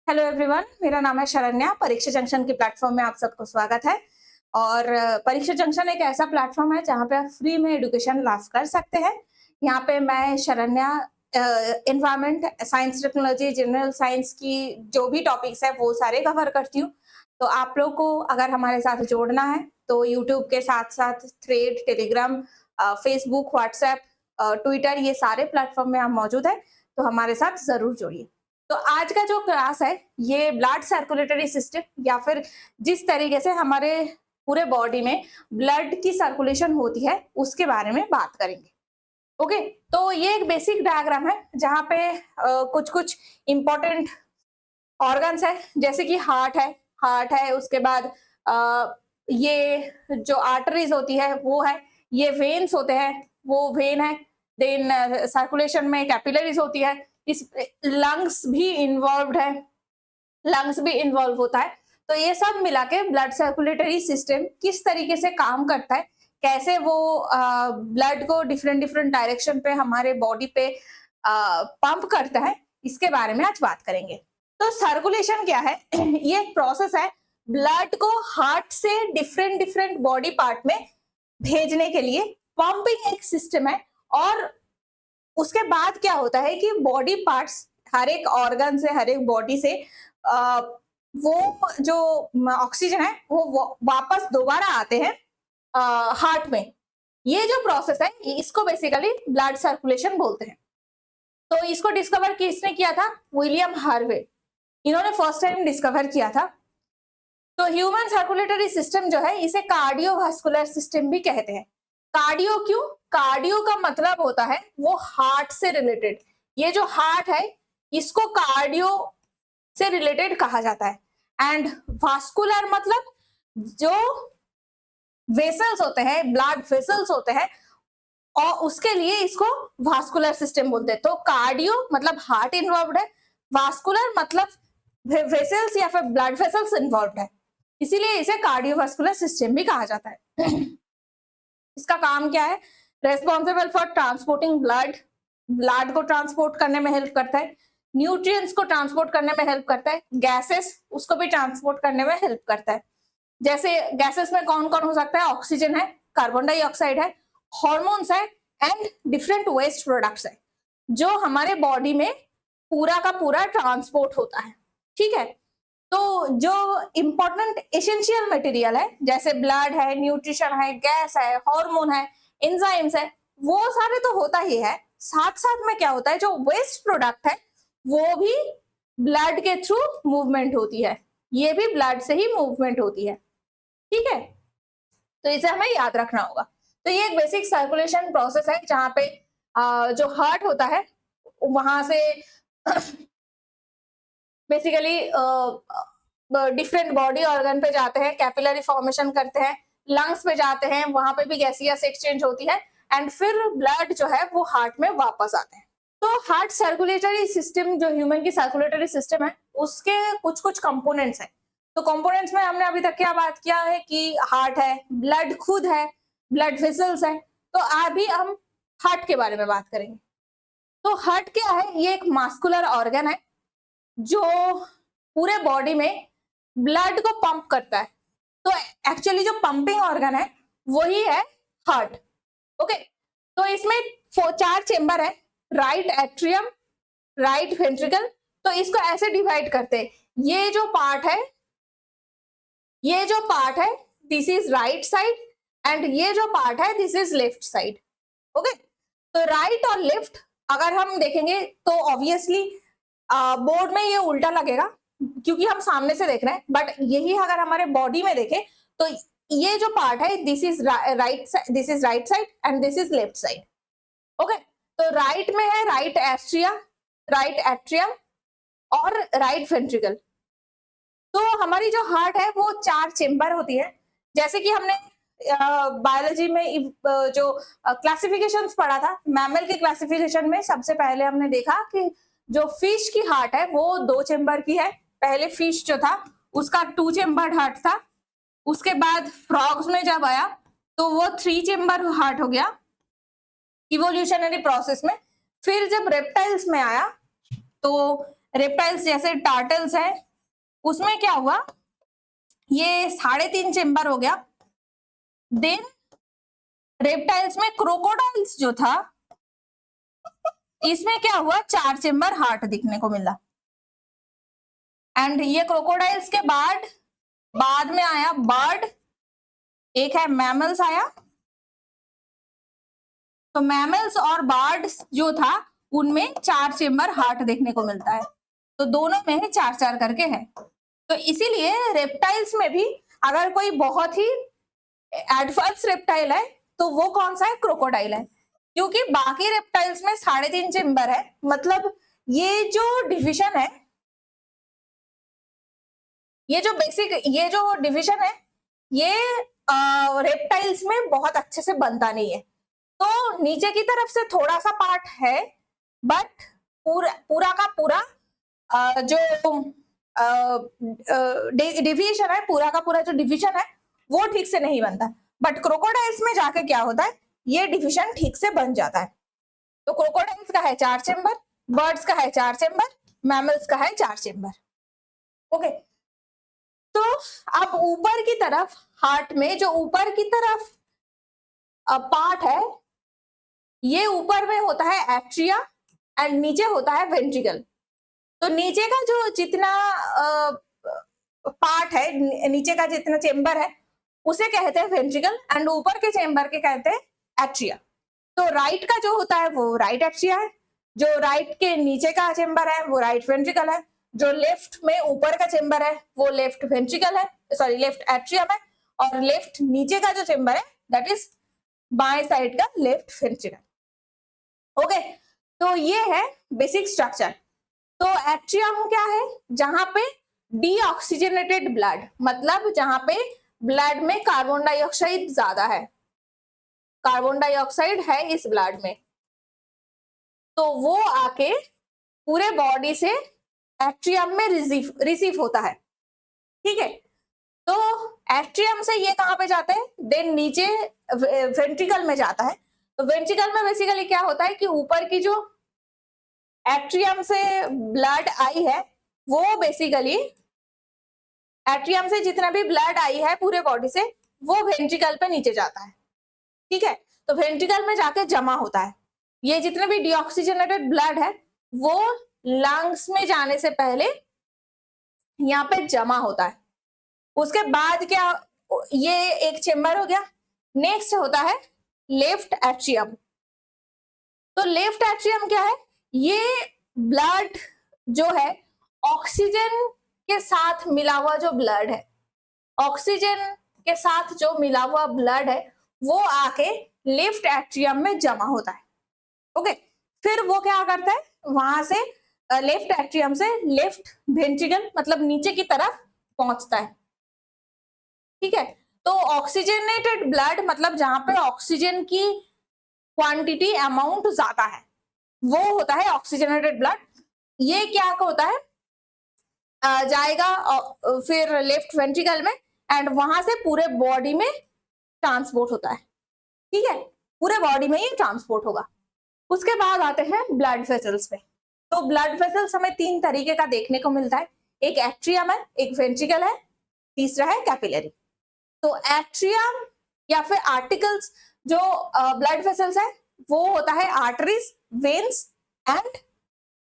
Hello everyone, मेरा नाम है शरण्या। परीक्षा जंक्शन के प्लेटफॉर्म में आप सबको स्वागत है। और परीक्षा जंक्शन एक ऐसा प्लेटफॉर्म है जहाँ पे आप फ्री में एजुकेशन लाभ कर सकते हैं। यहाँ पे मैं Sharanya environment, science, technology, general science की जो भी टॉपिक्स है वो सारे कवर करती हूँ। तो आप लोग को अगर हमारे साथ जोड़ना है तो यूट्यूब के साथ साथ thread, Telegram, Facebook, WhatsApp, Twitter, ये सारे प्लेटफॉर्म में आप मौजूद है, तो हमारे साथ जरूर जुड़िए। तो आज का जो क्लास है ये ब्लड सर्कुलेटरी सिस्टम या फिर जिस तरीके से हमारे पूरे बॉडी में ब्लड की सर्कुलेशन होती है उसके बारे में बात करेंगे। ओके, तो ये एक बेसिक डायग्राम है जहाँ पे कुछ कुछ इंपॉर्टेंट ऑर्गन्स है, जैसे कि हार्ट है, उसके बाद ये जो आर्टरीज होती है वो है, ये वेन्स होते हैं वो वेन है, देन सर्कुलेशन में कैपिलरीज होती है, इस लंग्स भी इन्वॉल्व है, लंग्स भी इन्वॉल्व होता है। तो ये सब मिला के ब्लड सर्कुलेटरी सिस्टम किस तरीके से काम करता है, कैसे वो ब्लड को डिफरेंट डिफरेंट डायरेक्शन पे हमारे बॉडी पे पंप करता है, इसके बारे में आज बात करेंगे। तो सर्कुलेशन क्या है? ये एक प्रोसेस है ब्लड को हार्ट से डिफरेंट डिफरेंट बॉडी पार्ट में भेजने के लिए। पंपिंग एक सिस्टम है और उसके बाद क्या होता है कि बॉडी पार्ट्स, हर एक ऑर्गन से, हर एक बॉडी से वो जो ऑक्सीजन है वो वापस दोबारा आते हैं हार्ट में। ये जो प्रोसेस है इसको बेसिकली ब्लड सर्कुलेशन बोलते हैं। तो इसको डिस्कवर किसने किया था? William Harvey. इन्होंने फर्स्ट टाइम डिस्कवर किया था। तो ह्यूमन सर्कुलेटरी सिस्टम जो है इसे कार्डियोवास्कुलर सिस्टम भी कहते हैं। कार्डियो क्यों? कार्डियो का मतलब होता है वो हार्ट से रिलेटेड। ये जो हार्ट है इसको कार्डियो से रिलेटेड कहा जाता है। एंड वास्कुलर मतलब जो वेसल्स होते हैं, ब्लड वेसल्स होते हैं, और उसके लिए इसको वास्कुलर सिस्टम बोलते हैं। तो कार्डियो मतलब हार्ट इन्वॉल्व है, वास्कुलर मतलब वेसल्स या फिर ब्लड वेसल्स इन्वॉल्व है, इसीलिए इसे कार्डियोवास्कुलर सिस्टम भी कहा जाता है। इसका काम क्या है? Responsible for transporting blood, blood को ट्रांसपोर्ट करने में हेल्प करता है, न्यूट्रिएंट्स को ट्रांसपोर्ट करने में हेल्प करता है, गैसेस उसको भी ट्रांसपोर्ट करने में हेल्प करता है। जैसे गैसेस में कौन कौन हो सकता है? ऑक्सीजन है, कार्बन डाइऑक्साइड है, हॉर्मोन्स है एंड डिफरेंट वेस्ट प्रोडक्ट्स है, जो हमारे बॉडी में पूरा का पूरा ट्रांसपोर्ट होता है। ठीक है, तो जो इंपॉर्टेंट एसेंशियल मटेरियल है जैसे ब्लड है, न्यूट्रिशन है, गैस है, हार्मोन है, एंजाइम्स है, वो सारे तो होता ही है। साथ साथ में क्या होता है, जो वेस्ट प्रोडक्ट है वो भी ब्लड के थ्रू मूवमेंट होती है, ये भी ब्लड से ही मूवमेंट होती है। ठीक है, तो इसे हमें याद रखना होगा। तो ये एक बेसिक सर्कुलेशन प्रोसेस है जहाँ पे जो हार्ट होता है वहां से बेसिकली डिफरेंट बॉडी ऑर्गन पे जाते हैं, कैपिलरी फॉर्मेशन करते हैं, लंग्स पे जाते हैं, वहां पे भी गैसियस एक्सचेंज होती है एंड फिर ब्लड जो है वो हार्ट में वापस आते हैं। तो हार्ट सर्कुलेटरी सिस्टम, जो ह्यूमन की सर्कुलेटरी सिस्टम है, उसके कुछ कुछ कंपोनेंट्स हैं। तो कंपोनेंट्स में हमने अभी तक क्या बात किया है कि हार्ट है, ब्लड खुद है, ब्लड वेसल्स है। तो अभी हम हार्ट के बारे में बात करेंगे। तो हार्ट क्या है? ये एक मास्कुलर ऑर्गन है जो पूरे बॉडी में ब्लड को पंप करता है। तो एक्चुअली जो पंपिंग ऑर्गन है वही है हार्ट। ओके, तो इसमें 4 चेंबर है, राइट एट्रियम, राइट वेंट्रिकल। तो इसको ऐसे डिवाइड करते हैं, ये जो पार्ट है this is right side and ये जो पार्ट है this is left side. Okay, तो राइट और लेफ्ट अगर हम देखेंगे तो ऑब्वियसली बोर्ड में ये उल्टा लगेगा क्योंकि हम सामने से देख रहे हैं, बट यही अगर हमारे बॉडी में देखें तो ये जो पार्ट है this is right side and this is left side. Okay, तो राइट में है राइट एट्रियम और राइट वेंट्रिकल। तो हमारी जो हार्ट है वो 4 चेंबर होती है। जैसे कि हमने बायोलॉजी में जो क्लासिफिकेशंस पढ़ा था, मैमल के क्लासिफिकेशन में सबसे पहले हमने देखा कि जो फिश की हार्ट है वो 2 चेंबर की है। पहले फिश जो था उसका 2 चेंबर हार्ट था, उसके बाद फ्रॉग्स में जब आया तो वो 3 चेंबर हार्ट हो गया इवोल्यूशनरी प्रोसेस में। फिर जब रेप्टाइल्स में आया तो रेप्टाइल्स जैसे टार्टल्स है, उसमें क्या हुआ, ये 3.5 चेम्बर हो गया। देन रेप्टाइल्स में क्रोकोडाइल्स जो था, इसमें क्या हुआ, 4 चेम्बर हार्ट दिखने को मिला। एंड ये क्रोकोडाइल्स के बाद में आया बर्ड, एक है मैमल्स आया। तो मैमल्स और बर्ड्स जो था उनमें 4 चेम्बर हार्ट देखने को मिलता है, तो दोनों में 4-4 करके है। तो इसीलिए रेप्टाइल्स में भी अगर कोई बहुत ही एडवांस रेप्टाइल है तो वो कौन सा है, क्रोकोडाइल है, क्योंकि बाकी रेप्टाइल्स में 3.5 चेम्बर है। मतलब ये जो डिविजन है, ये जो बेसिक ये जो डिविजन है, ये रेप्टाइल्स में बहुत अच्छे से बनता नहीं है। तो नीचे की तरफ से थोड़ा सा पार्ट है, बट पूरा का पूरा जो डिवीजन है, पूरा का पूरा जो डिवीजन है वो ठीक से नहीं बनता। बट क्रोकोडाइल्स में जाके क्या होता है, ये डिवीजन ठीक से बन जाता है। तो क्रोकोडाइल्स का है 4 चेम्बर, बर्ड्स का है 4 चेम्बर, मैमल्स का है 4 चेम्बर। ओके, तो अब ऊपर की तरफ हार्ट में जो ऊपर की तरफ पार्ट है, ये ऊपर में होता है एट्रिया एंड नीचे होता है वेंट्रिकल। तो नीचे का जो जितना पार्ट है, नीचे का जितना चेम्बर है उसे कहते हैं वेंट्रिकल, एंड ऊपर के चेम्बर के कहते हैं एट्रिया। तो राइट का जो होता है वो राइट एट्रिया है, जो राइट के नीचे का चेम्बर है वो राइट वेंट्रिकल है, जो लेफ्ट में ऊपर का चेम्बर है वो लेफ्ट वेंट्रिकल है, सॉरी लेफ्ट एट्रियम है, और लेफ्ट नीचे का जो चेम्बर है दैट इज बाएं साइड का लेफ्ट वेंट्रिकल। ओके, तो ये है बेसिक स्ट्रक्चर। तो एट्रियम क्या है, जहां पे डीऑक्सीजनेटेड ब्लड, मतलब जहां पे ब्लड में कार्बन डाइऑक्साइड ज्यादा है, कार्बन डाइऑक्साइड है इस ब्लड में, तो वो आके पूरे बॉडी से एट्रियम में रिसीव होता है। ठीक है, तो एट्रियम से ये कहां पे जाते हैं, देन नीचे वेंट्रिकल में जाता है। तो वेंट्रिकल में बेसिकली क्या होता है कि ऊपर की जो एट्रियम से ब्लड आई है, वो बेसिकली एट्रियम से जितना भी ब्लड आई है पूरे बॉडी से, वो वेंट्रिकल पे नीचे जाता है। ठीक है, तो वेंट्रिकल में जाके जमा होता है। ये जितने भी डीऑक्सीजनेटेड ब्लड है वो लंग्स में जाने से पहले यहाँ पे जमा होता है। उसके बाद क्या, ये एक चेम्बर हो गया। नेक्स्ट होता है लेफ्ट एट्रियम। तो लेफ्ट एट्रियम क्या है, ये ब्लड जो है ऑक्सीजन के साथ मिला हुआ जो ब्लड है, ऑक्सीजन के साथ जो मिला हुआ ब्लड है वो आके लेफ्ट एट्रियम में जमा होता है। ओके, फिर वो क्या करता है, वहां से लेफ्ट एट्रियम से लेफ्ट वेंट्रिकल मतलब नीचे की तरफ पहुंचता है। ठीक है, तो ऑक्सीजनेटेड ब्लड मतलब जहां पे ऑक्सीजन की क्वांटिटी अमाउंट ज्यादा है वो होता है ऑक्सीजनेटेड ब्लड। ये क्या होता है, जाएगा फिर लेफ्ट वेंट्रिकल में एंड वहां से पूरे बॉडी में ट्रांसपोर्ट होता है। ठीक है, पूरे बॉडी में ये ट्रांसपोर्ट होगा। उसके बाद आते हैं ब्लड वेसल्स पे। तो ब्लड वेसल्स हमें 3 तरीके का देखने को मिलता है, एक एट्रियम है, एक वेंट्रिकल है, तीसरा है कैपिलरी। तो एट्रियम या फिर आर्टिकल्स जो ब्लड वेसल्स है वो होता है आर्टरीज, वेन्स एंड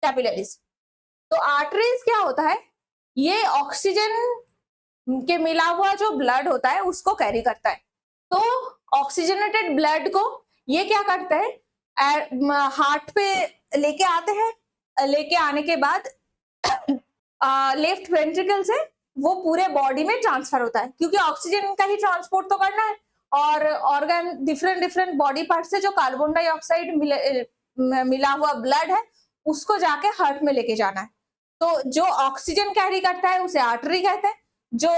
कैपिलरीज। तो आर्टरीज क्या होता है, ये ऑक्सीजन के मिला हुआ जो ब्लड होता है उसको कैरी करता है। तो ऑक्सीजनेटेड ब्लड को ये क्या करते हैं, हार्ट पे लेके आते हैं, लेके आने के बाद लेफ्ट वेंट्रिकल से वो पूरे बॉडी में ट्रांसफर होता है, क्योंकि ऑक्सीजन का ही ट्रांसपोर्ट तो करना है, और ऑर्गन डिफरेंट बॉडी पार्ट से जो कार्बन डाइऑक्साइड मिला हुआ ब्लड है उसको जाके हार्ट में लेके जाना है। तो जो ऑक्सीजन कैरी करता है उसे आर्टरी कहते हैं, जो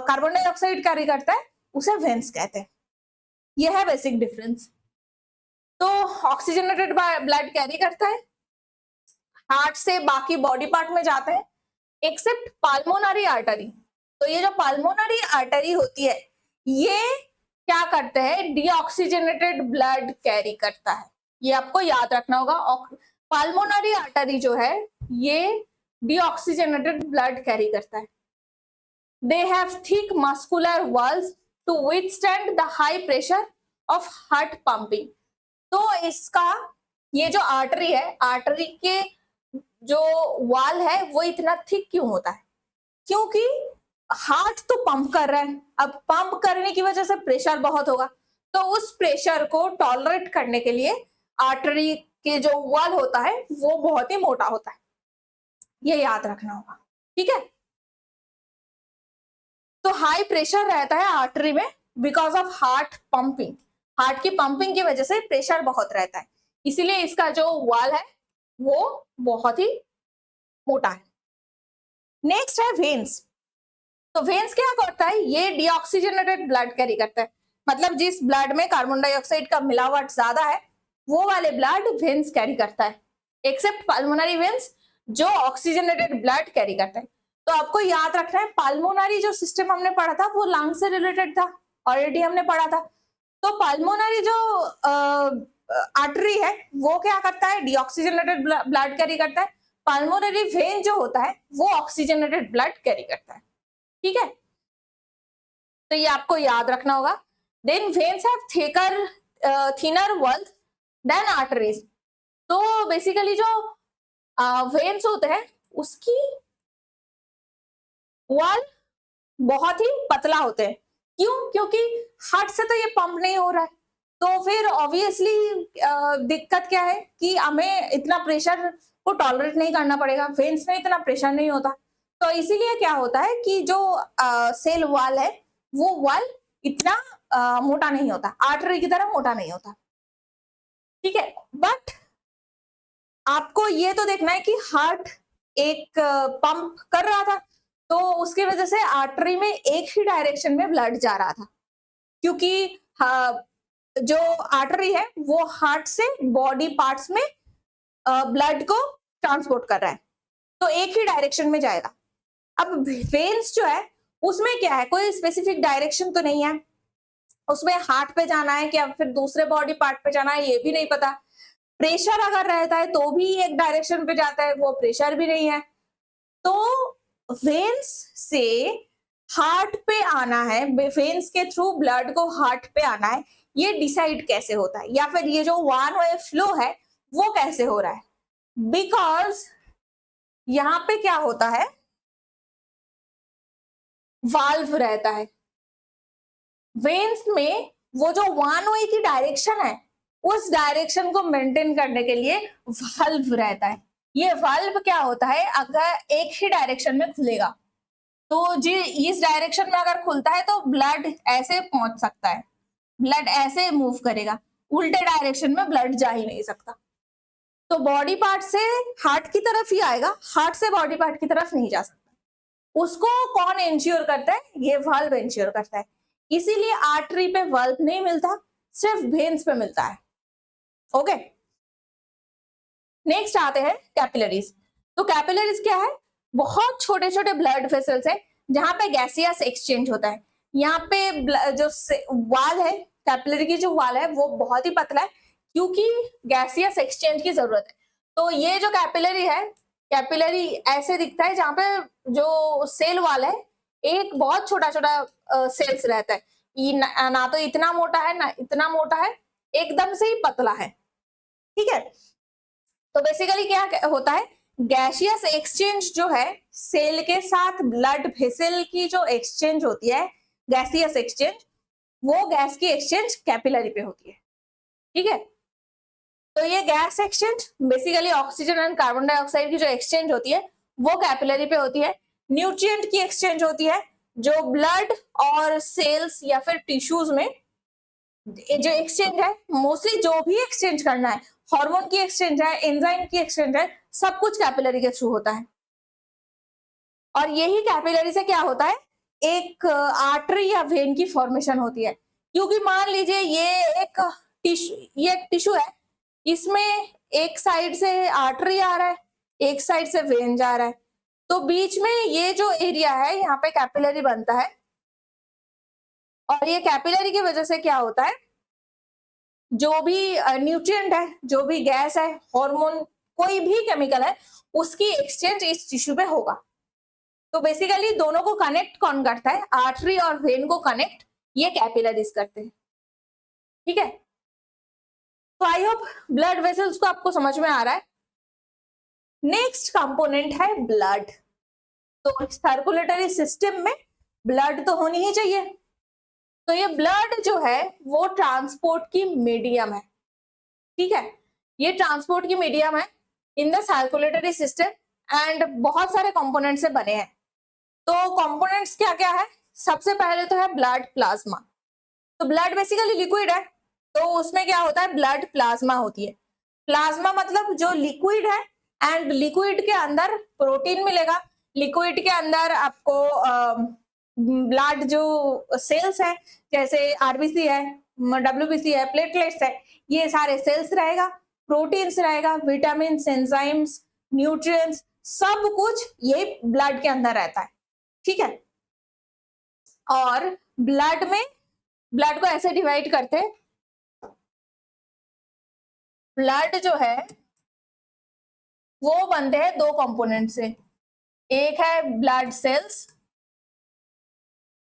कार्बन डाइऑक्साइड कैरी करता है उसे वेन्स कहते हैं। यह है बेसिक डिफरेंस। तो ऑक्सीजनेटेड ब्लड कैरी करता है, हार्ट से बाकी बॉडी पार्ट में जाते हैं एक्सेप्ट पाल्मोनरी आर्टरी। तो ये जो पाल्मोनरी आर्टरी होती है ये क्या करते हैं, डीऑक्सीजनेटेड ब्लड कैरी करता है। ये आपको याद रखना होगा। पाल्मोनरी आर्टरी जो है ये डीऑक्सीजनेटेड ब्लड कैरी करता है। They have thick muscular walls to withstand the high pressure of heart pumping. तो इसका ये जो आर्टरी है, आर्टरी के जो वॉल है वो इतना थिक क्यों होता है? क्योंकि हार्ट तो पंप कर रहा है, अब पंप करने की वजह से प्रेशर बहुत होगा, तो उस प्रेशर को टॉलरेट करने के लिए आर्टरी के जो वॉल होता है वो बहुत ही मोटा होता है, ये याद रखना होगा, ठीक है। तो हाई प्रेशर रहता है आर्टरी में because of heart pumping, heart की पंपिंग की वजह से प्रेशर बहुत रहता है, इसीलिए इसका जो वॉल है वो बहुत ही मोटा है। नेक्स्ट है वेन्स। तो वेन्स क्या करता है? ये डीऑक्सीजनेटेड ब्लड कैरी करता है, मतलब जिस ब्लड में कार्बन डाइऑक्साइड का मिलावट ज्यादा है वो वाले ब्लड वेन्स कैरी करता है, एक्सेप्ट पल्मोनरी वेन्स जो ऑक्सीजनेटेड ब्लड कैरी करता है। तो आपको याद रखना है, पल्मोनरी जो सिस्टम हमने पढ़ा था वो लंग से रिलेटेड था, ऑलरेडी हमने पढ़ा था। तो पल्मोनरी जो आर्टरी है वो क्या करता है? डीऑक्सीजनेटेड ब्लड कैरी करता है। पल्मोनरी वेन जो होता है वो ऑक्सीजनेटेड ब्लड कैरी करता है, ठीक है। तो ये आपको याद रखना होगा। Then veins have thinner walls than arteries. तो बेसिकली जो वेन्स होते हैं उसकी वॉल बहुत ही पतला होते हैं, क्यों? क्योंकि हार्ट से तो ये पंप नहीं हो रहा है, तो फिर ऑब्वियसली दिक्कत क्या है कि हमें इतना प्रेशर को टॉलरेट नहीं करना पड़ेगा, वेन्स में इतना प्रेशर नहीं होता, तो इसीलिए क्या होता है कि जो सेल वॉल है वो वॉल इतना मोटा नहीं होता, आर्टरी की तरह मोटा नहीं होता, ठीक है। बट आपको ये तो देखना है कि हार्ट एक पंप कर रहा था, तो उसकी वजह से आर्टरी में एक ही डायरेक्शन में ब्लड जा रहा था, क्योंकि जो आर्टरी है वो हार्ट से बॉडी पार्ट्स में ब्लड को ट्रांसपोर्ट कर रहा है, तो एक ही डायरेक्शन में जाएगा। अब वेन्स जो है उसमें क्या है, कोई स्पेसिफिक डायरेक्शन तो नहीं है, उसमें हार्ट पे जाना है क्या फिर दूसरे बॉडी पार्ट पे जाना है ये भी नहीं पता। प्रेशर अगर रहता है तो भी एक डायरेक्शन पे जाता है, वो प्रेशर भी नहीं है। तो वेन्स से हार्ट पे आना है, वेन्स के थ्रू ब्लड को हार्ट पे आना है, ये डिसाइड कैसे होता है, या फिर ये जो वन वे फ्लो है वो कैसे हो रहा है? बिकॉज यहां पे क्या होता है, वाल्व रहता है वेन्स में, वो जो वन वे की डायरेक्शन है उस डायरेक्शन को मेंटेन करने के लिए वाल्व रहता है। ये वाल्व क्या होता है, अगर एक ही डायरेक्शन में खुलेगा तो जी इस डायरेक्शन में अगर खुलता है तो ब्लड ऐसे पहुंच सकता है, ब्लड ऐसे मूव करेगा, उल्टे डायरेक्शन में ब्लड जा ही नहीं सकता। तो बॉडी पार्ट से हार्ट की तरफ ही आएगा, हार्ट से बॉडी पार्ट की तरफ नहीं जा सकता। उसको कौन इंश्योर करता है? ये वाल्व इंश्योर करता है। इसीलिए आर्टरी पे वाल्व नहीं मिलता, सिर्फ वेन्स पे मिलता है। ओके, नेक्स्ट आते हैं कैपिलरीज। तो कैपिलरीज क्या है? बहुत छोटे छोटे ब्लड वेसल्स है जहां पे गैसियस एक्सचेंज होता है। यहाँ पे जो वाल है, कैपिलरी की जो वाल है वो बहुत ही पतला है क्योंकि गैसियस एक्सचेंज की जरूरत है। तो ये जो कैपिलरी है, कैपिलरी ऐसे दिखता है जहां पे जो सेल वाल है एक बहुत छोटा छोटा सेल्स रहता है, ना तो इतना मोटा है ना इतना मोटा है, एकदम से ही पतला है, ठीक है। तो बेसिकली क्या होता है, गैसियस एक्सचेंज जो है सेल के साथ ब्लड वेसल की जो एक्सचेंज होती है, गैसियस एक्सचेंज, वो गैस की एक्सचेंज कैपिलरी पे होती है, ठीक है। तो ये gas exchange basically oxygen and carbon dioxide की जो एक्सचेंज होती है वो कैपिलरी पे होती है। न्यूट्रिएंट की एक्सचेंज होती है जो ब्लड और सेल्स या फिर टिश्यूज में जो एक्सचेंज है, मोस्टली जो भी एक्सचेंज करना है, हार्मोन की एक्सचेंज है, एंजाइम की एक्सचेंज है, सब कुछ कैपिलरी के थ्रू होता है। और यही कैपिलरी से क्या होता है, एक आर्टरी या वेन की फॉर्मेशन होती है। क्योंकि मान लीजिए ये एक टिश्यू है, इसमें एक साइड से आर्टरी आ रहा है, एक साइड से वेन जा रहा है, तो बीच में ये जो एरिया है यहाँ पे कैपिलरी बनता है। और ये कैपिलरी की वजह से क्या होता है, जो भी न्यूट्रिएंट है, जो भी गैस है, हार्मोन कोई भी केमिकल है उसकी एक्सचेंज इस टिश्यू पे होगा। तो बेसिकली दोनों को कनेक्ट कौन करता है? आर्टरी और वेन को कनेक्ट ये कैपिलरीज करते हैं। ठीक है, तो आई होप ब्लड वेसल्स को आपको समझ में आ रहा है। नेक्स्ट कंपोनेंट है ब्लड। तो सर्कुलेटरी सिस्टम में ब्लड तो होनी ही चाहिए। तो ये ब्लड जो है वो ट्रांसपोर्ट की मीडियम है। ठीक है, ये ट्रांसपोर्ट की मीडियम है in the circulatory system and बहुत सारे कंपोनेंट से बने हैं। तो कंपोनेंट्स क्या क्या है? सबसे पहले तो है ब्लड प्लाज्मा। तो ब्लड बेसिकली लिक्विड है, तो उसमें क्या होता है? ब्लड प्लाज्मा होती है। प्लाज्मा मतलब जो लिक्विड है एंड लिक्विड के अंदर प्रोटीन मिलेगा। लिक्विड के अंदर आपको ब्लड जो सेल्स है जैसे आरबीसी है, डब्ल्यूबीसी है, प्लेटलेट्स है, ये सारे सेल्स रहेगा, प्रोटीन्स रहेगा, विटामिन, एंजाइम्स, न्यूट्रिएंट्स, सब कुछ ये ब्लड के अंदर रहता है। ठीक है, और ब्लड को ऐसे डिवाइड करते हैं। ब्लड जो है वो बनते हैं दो कंपोनेंट से। एक है ब्लड सेल्स,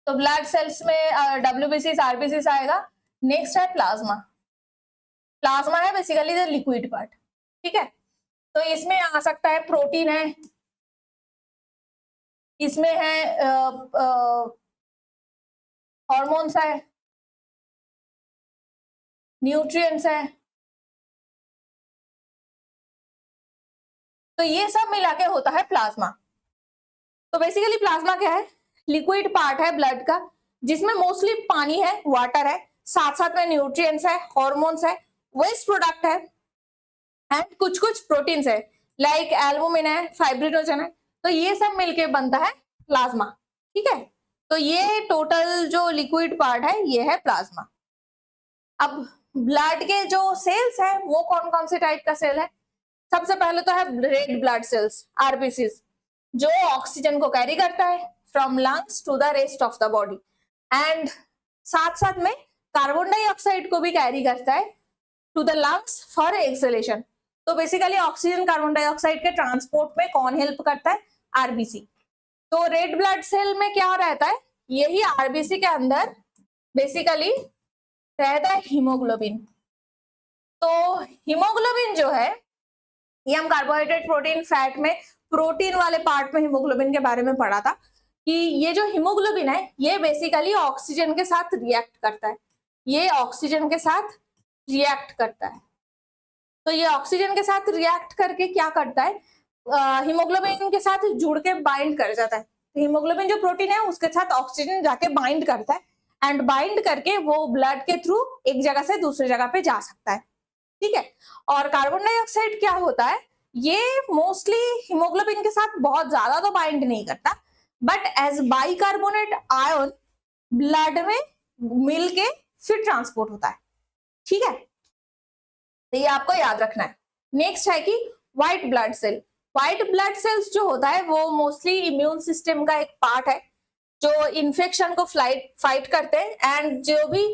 तो ब्लड सेल्स में डब्ल्यूबीसी आरबीसी आएगा। नेक्स्ट है प्लाज्मा। प्लाज्मा है बेसिकली द लिक्विड पार्ट। ठीक है, तो इसमें आ सकता है प्रोटीन है, इसमें है हॉर्मोन्स है, न्यूट्रिएंट्स है, तो ये सब मिला के होता है प्लाज्मा। तो बेसिकली प्लाज्मा क्या है? लिक्विड पार्ट है ब्लड का जिसमें मोस्टली पानी है, वाटर है, साथ साथ में न्यूट्रिएंट्स है, हॉर्मोन्स है, वेस्ट प्रोडक्ट है एंड कुछ कुछ प्रोटीन्स है लाइक एल्बुमिन है, फाइब्रिनोजन है। तो ये सब मिलके बनता है प्लाज्मा। ठीक है, तो ये टोटल जो लिक्विड पार्ट है ये है प्लाज्मा। अब ब्लड के जो सेल्स है वो कौन कौन से टाइप का सेल है? सबसे पहले तो है रेड ब्लड सेल्स, आरबीसीज, जो ऑक्सीजन को कैरी करता है from lungs to the rest of the body and साथ साथ में कार्बन डाइऑक्साइड को भी कैरी करता है to the lungs for exhalation. तो बेसिकली ऑक्सीजन कार्बन डाइऑक्साइड के ट्रांसपोर्ट में कौन हेल्प करता है? आरबीसी। तो रेड ब्लड सेल में क्या रहता है? यही आरबीसी के अंदर बेसिकली रहता है हीमोग्लोबिन। तो हीमोग्लोबिन जो है ये हम कार्बोहाइड्रेट, प्रोटीन, फैट में प्रोटीन वाले पार्ट में हीमोग्लोबिन के बारे में पढ़ा था कि ये जो हीमोग्लोबिन है ये बेसिकली ऑक्सीजन के साथ रिएक्ट करता है। ये ऑक्सीजन के साथ रिएक्ट करता है। तो ये ऑक्सीजन के साथ रिएक्ट करके क्या करता है? हीमोग्लोबिन के साथ जुड़ के बाइंड कर जाता है। तो हीमोग्लोबिन जो प्रोटीन है उसके साथ ऑक्सीजन जाके बाइंड करता है एंड बाइंड करके वो ब्लड के थ्रू एक जगह से दूसरी जगह पे जा सकता है। ठीक है, और कार्बन डाइऑक्साइड क्या होता है? ये मोस्टली हीमोग्लोबिन के साथ बहुत ज्यादा तो बाइंड नहीं करता, but as bicarbonate ion blood में मिलके फिर ट्रांसपोर्ट होता है। ठीक है, तो ये आपको याद रखना है। नेक्स्ट है कि white blood cell. White blood cells जो होता है वो मोस्टली इम्यून सिस्टम का एक पार्ट है जो इन्फेक्शन को फाइट करते हैं एंड जो भी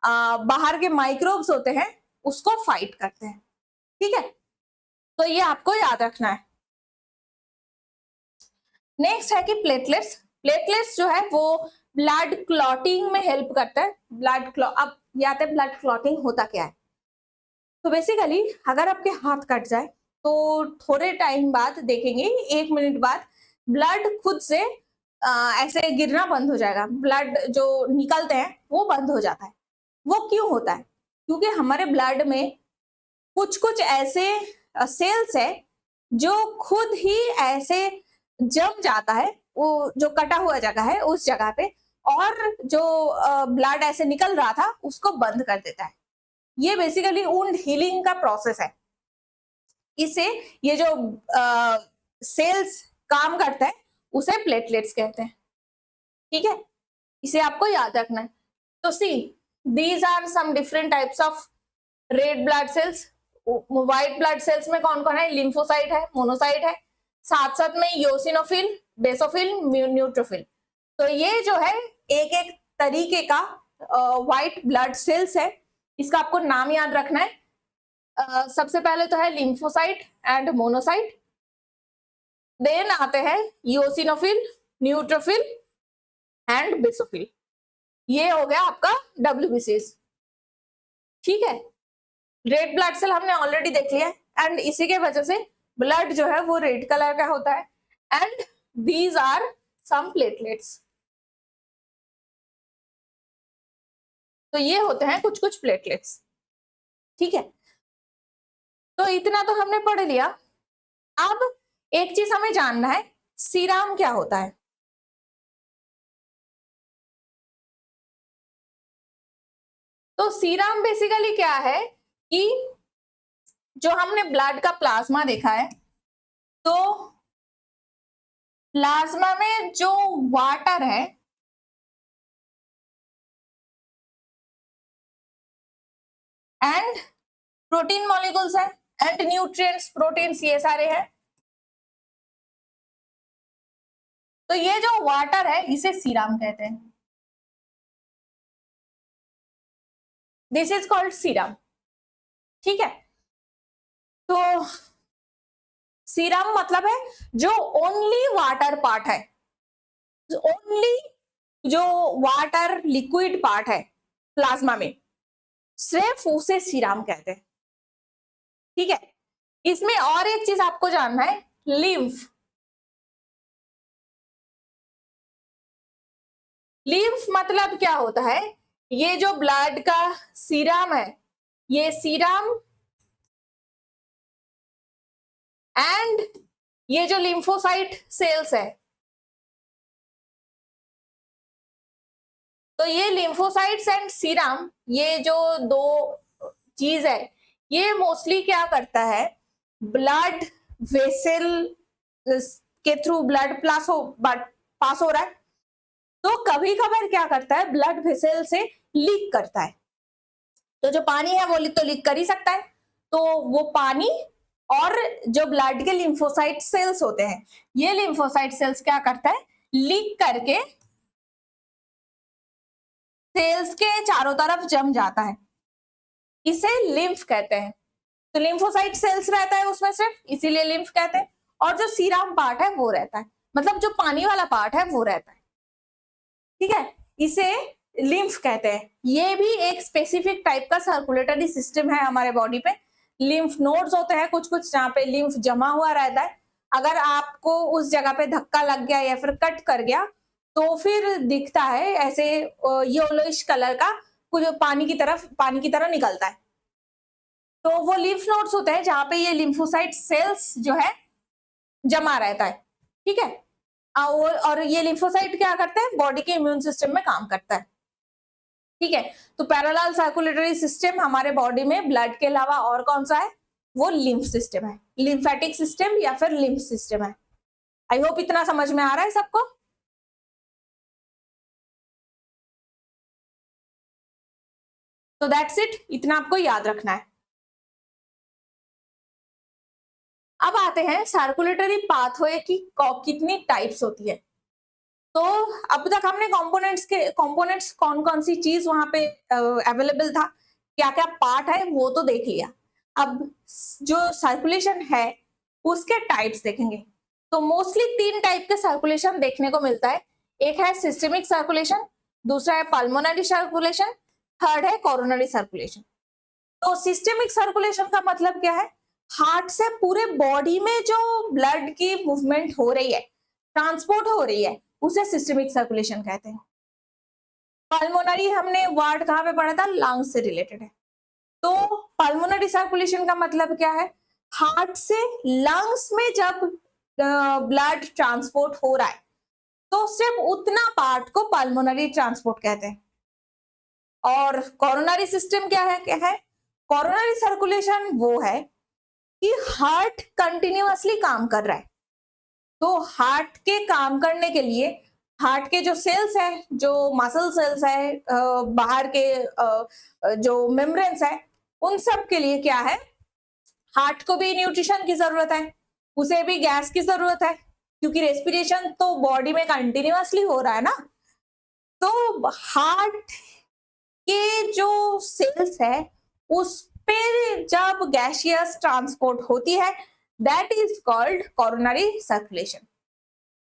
बाहर के माइक्रोब्स होते हैं उसको फाइट करते हैं। ठीक है, तो ये आपको याद रखना है। नेक्स्ट है कि प्लेटलेट्स। प्लेटलेट्स जो है वो ब्लड क्लॉटिंग में हेल्प करता है। अब याद है ब्लड क्लॉटिंग होता क्या है? तो बेसिकली अगर आपके हाथ कट जाए तो थोड़े टाइम बाद देखेंगे, 1 मिनट बाद ब्लड खुद से ऐसे गिरना बंद हो जाएगा। ब्लड जो निकलते हैं वो बंद हो जाता है। वो क्यों होता है? क्योंकि हमारे ब्लड में कुछ कुछ ऐसे सेल्स है जो खुद ही ऐसे जम जाता है, वो जो कटा हुआ जगह है उस जगह पे, और जो ब्लड ऐसे निकल रहा था उसको बंद कर देता है। ये बेसिकली वुंड हीलिंग का प्रोसेस है। इसे ये जो सेल्स काम करता है उसे प्लेटलेट्स कहते हैं। ठीक है, इसे आपको याद रखना है। तो see these are some different types of red blood cells. White blood cells में कौन कौन है? लिम्फोसाइट है, मोनोसाइट है, साथ साथ में योसिनोफिल, बेसोफिल, न्यूट्रोफिल। तो ये जो है एक एक तरीके का व्हाइट ब्लड सेल्स है। इसका आपको नाम याद रखना है। सबसे पहले तो है लिम्फोसाइट एंड मोनोसाइट, देन आते हैं ईओसिनोफिल, न्यूट्रोफिल एंड बेसोफिल। ये हो गया आपका डब्ल्यूबीसीज। ठीक है, रेड ब्लड सेल हमने ऑलरेडी देख लिया एंड इसी के वजह से ब्लड जो है वो रेड कलर का होता है and these are some platelets. तो ये होते हैं कुछ कुछ प्लेटलेट्स। ठीक है, तो इतना तो हमने पढ़ लिया। अब एक चीज हमें जानना है, सीरम क्या होता है। तो सीरम बेसिकली क्या है कि जो हमने ब्लड का प्लाज्मा देखा है, तो प्लाज्मा में जो वाटर है एंड प्रोटीन मॉलिक्यूल्स है एंड न्यूट्रिएंट्स, प्रोटीन्स, ये सारे हैं। तो ये जो वाटर है इसे सीरम कहते हैं। This is called serum. ठीक है, तो सीरम मतलब है जो ओनली वाटर पार्ट है, ओनली जो वाटर लिक्विड पार्ट है प्लाज्मा में, सिर्फ उसे सीरम कहते हैं। ठीक है, इसमें और एक चीज आपको जानना है, लिम्फ। लिम्फ मतलब क्या होता है, ये जो ब्लड का सीरम है, ये सीरम एंड ये जो लिम्फोसाइट सेल्स है, तो ये लिम्फोसाइट्स एंड सीरम, ये जो दो चीज है, ये मोस्टली क्या करता है, ब्लड वेसल के थ्रू ब्लड पास हो रहा है, तो कभी कभार क्या करता है, ब्लड वेसल से लीक करता है। तो जो पानी है वो तो लीक कर ही सकता है, तो वो पानी और जो ब्लड के लिम्फोसाइट सेल्स होते हैं, ये लिम्फोसाइट सेल्स क्या करता है, लीक करके सेल्स के चारों तरफ जम जाता है, इसे लिम्फ कहते हैं। तो लिम्फोसाइट सेल्स रहता है उसमें सिर्फ, इसीलिए लिम्फ कहते हैं, और जो सीरम पार्ट है वो रहता है, मतलब जो पानी वाला पार्ट है वो रहता है। ठीक है, इसे लिम्फ कहते हैं। ये भी एक स्पेसिफिक टाइप का सर्कुलेटरी सिस्टम है हमारे बॉडी पे। लिम्फ नोड्स होते हैं कुछ कुछ, जहाँ पे लिम्फ जमा हुआ रहता है। अगर आपको उस जगह पे धक्का लग गया या फिर कट कर गया, तो फिर दिखता है ऐसे येलोइश कलर का, कुछ पानी की तरह निकलता है। तो वो लिम्फ नोड्स होते हैं जहां पे ये लिम्फोसाइट सेल्स जो है जमा रहता है। ठीक है, और ये लिम्फोसाइट क्या करते हैं, बॉडी के इम्यून सिस्टम में काम करता है। ठीक है, तो पैरेलल सर्कुलेटरी सिस्टम हमारे बॉडी में ब्लड के अलावा और कौन सा है, वो लिम्फ सिस्टम है, लिम्फेटिक सिस्टम या फिर लिम्फ सिस्टम है। आई होप इतना समझ में आ रहा है सबको। तो दैट्स इट, इतना आपको याद रखना है। अब आते हैं सर्कुलेटरी पाथवे की कितनी टाइप्स होती है। तो अब तक हमने कंपोनेंट्स कौन कौन सी चीज वहां पे अवेलेबल था, क्या क्या पार्ट है वो तो देख लिया। अब जो सर्कुलेशन है उसके टाइप्स देखेंगे। तो मोस्टली 3 टाइप के सर्कुलेशन देखने को मिलता है। एक है सिस्टेमिक सर्कुलेशन, दूसरा है पल्मोनरी सर्कुलेशन, थर्ड है कोरोनरी सर्कुलेशन। तो सिस्टेमिक सर्कुलेशन का मतलब क्या है, हार्ट से पूरे बॉडी में जो ब्लड की मूवमेंट हो रही है, ट्रांसपोर्ट हो रही है, उसे सिस्टेमिक सर्कुलेशन कहते हैं। पल्मोनरी हमने वर्ड कहां पे पढ़ा था, लंग्स से रिलेटेड है। तो पल्मोनरी सर्कुलेशन का मतलब क्या है, हार्ट से लंग्स में जब ब्लड ट्रांसपोर्ट हो रहा है, तो सिर्फ उतना पार्ट को पल्मोनरी ट्रांसपोर्ट कहते हैं। और कोरोनरी सिस्टम क्या है, कोरोनरी सर्कुलेशन वो है कि हार्ट कंटिन्यूअसली काम कर रहा है। तो हार्ट के काम करने के लिए हार्ट के जो सेल्स है, जो मसल सेल्स है, बाहर के जो मेम्ब्रेन्स है, उन सब के लिए क्या है, हार्ट को भी न्यूट्रिशन की जरूरत है, उसे भी गैस की जरूरत है, क्योंकि रेस्पिरेशन तो बॉडी में कंटिन्यूअसली हो रहा है ना। तो हार्ट के जो सेल्स है फिर जब गैसियस ट्रांसपोर्ट होती है that is called coronary circulation.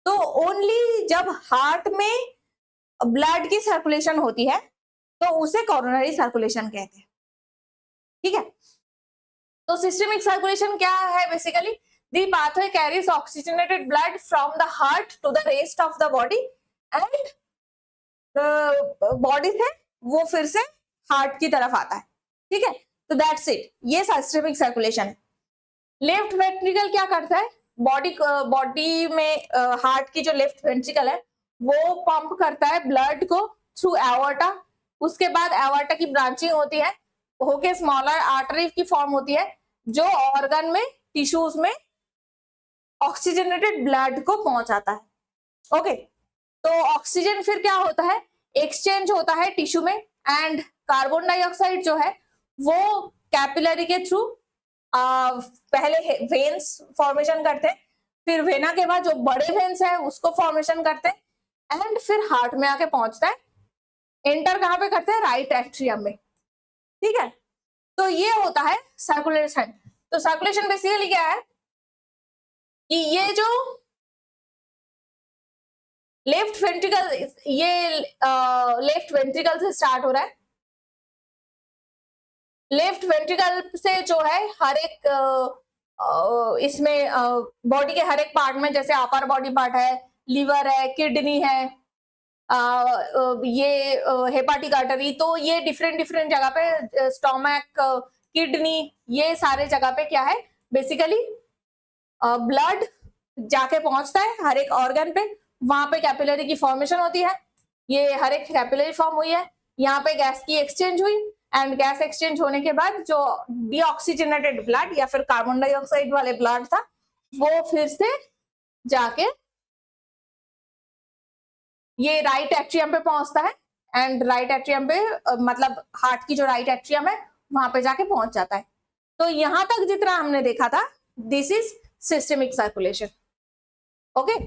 तो ओनली जब हार्ट में ब्लड की सर्कुलेशन होती है तो उसे कोरोनरी सर्कुलेशन कहते हैं। ठीक है, तो सिस्टमिक सर्कुलेशन क्या है? Basically the pathway carries oxygenated blood from the heart to the rest of the body and body से वो फिर से हार्ट की तरफ आता है। ठीक है, तो दैट्स इट, ये सिस्टमिक सर्कुलेशन है। लेफ्ट वेंट्रिकल क्या करता है? बॉडी में हार्ट की जो लेफ्ट वेंट्रिकल है वो पंप करता है ब्लड को थ्रू एओर्टा। उसके बाद एओर्टा की ब्रांचिंग होती है, होके स्मॉलर आर्टरी की फॉर्म होती है जो ऑर्गन में, टिश्यूज में ऑक्सीजनेटेड ब्लड को पहुंचाता है। ओके, तो ऑक्सीजन फिर क्या होता है? एक्सचेंज होता है टिश्यू में एंड कार्बन डाइऑक्साइड जो है वो कैपिलरी के थ्रू पहले वेन्स फॉर्मेशन करते हैं, फिर वेना के बाद जो बड़े वेन्स है उसको फॉर्मेशन करते हैं एंड फिर हार्ट में आके पहुंचता है। एंटर कहां पे करते हैं? राइट एट्रियम में। ठीक है, तो ये होता है सर्कुलेशन। तो सर्कुलेशन बेसिकली क्या है कि ये जो लेफ्ट वेंट्रिकल, ये लेफ्ट वेंट्रिकल से स्टार्ट हो रहा है। लेफ्ट वेंट्रिकल से जो है हर एक इसमें बॉडी के हर एक पार्ट में, जैसे अपर बॉडी पार्ट है, लिवर है, किडनी है, ये हेपाटिक आर्टरी, तो ये डिफरेंट डिफरेंट जगह पे, स्टोमक, किडनी, ये सारे जगह पे क्या है? बेसिकली ब्लड जाके पहुंचता है हर एक ऑर्गन पे, वहां पे कैपिलरी की फॉर्मेशन होती है। ये हर एक कैपिलरी फॉर्म हुई है, यहाँ पे गैस की एक्सचेंज हुई एंड गैस एक्सचेंज होने के बाद जो डीऑक्सीजनेटेड ब्लड या फिर कार्बन डाइऑक्साइड वाले ब्लड था वो फिर से जाके ये राइट एट्रियम पे पहुंचता है एंड राइट एट्रियम पे मतलब हार्ट की जो राइट एट्रियम है वहां पे जाके पहुंच जाता है। तो यहां तक जितना हमने देखा था this is systemic circulation. Okay,